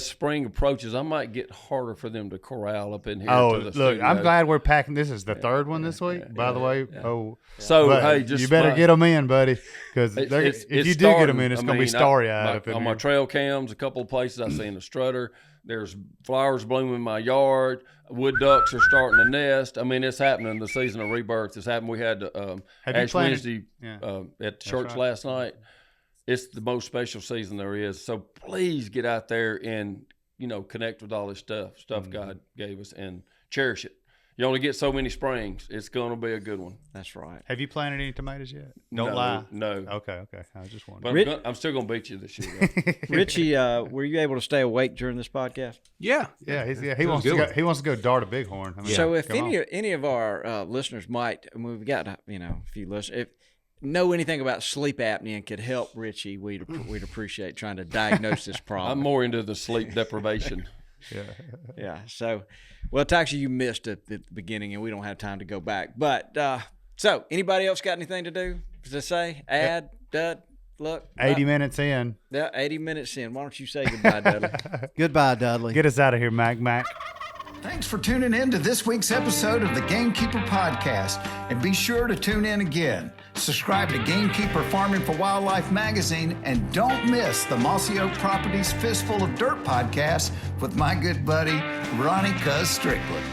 spring approaches, I might get harder for them to corral up in here. Oh, to the look! studio. I'm glad we're packing. This is the third one this week, yeah, by the yeah, way. yeah. Oh, So but hey, just you better get them in, buddy, because It's if you do get them in, it's I going to be mean, story-eyed up in on here. my trail cams, a couple of places I seen a strutter. There's flowers blooming in my yard. Wood ducks are starting to nest. I mean, it's happening. The season of rebirth is happening. We had Have you Ash planted- Wednesday Yeah. at church right. last night. It's the most special season there is. So please get out there and connect with all this stuff Mm-hmm. God gave us, and cherish it. You only get so many springs. It's going to be a good one. That's right. Have you planted any tomatoes yet? Don't No, lie. No. Okay. I was just But wondering. I'm still going to beat you this year. though. Richie, were you able to stay awake during this podcast? Yeah. Yeah, he It was wants a to good go. one. He wants to go dart a bighorn. I mean, So if come on. any of our listeners might, I mean, we've got a few listeners, if know anything about sleep apnea and could help Richie, we'd appreciate trying to diagnose this problem. I'm more into the sleep deprivation. Yeah. So, well, Taxi, you missed at the beginning, and we don't have time to go back. But so, anybody else got anything to do to say? Add, Dud, look. 80 minutes in. Yeah, 80 minutes in. Why don't you say goodbye, Dudley? Goodbye, Dudley. Get us out of here, Mac. Thanks for tuning in to this week's episode of the Gamekeeper podcast. And be sure to tune in again. Subscribe to Gamekeeper Farming for Wildlife magazine, and don't miss the Mossy Oak Properties Fistful of Dirt podcast with my good buddy, Ronnie Cuz Strickland.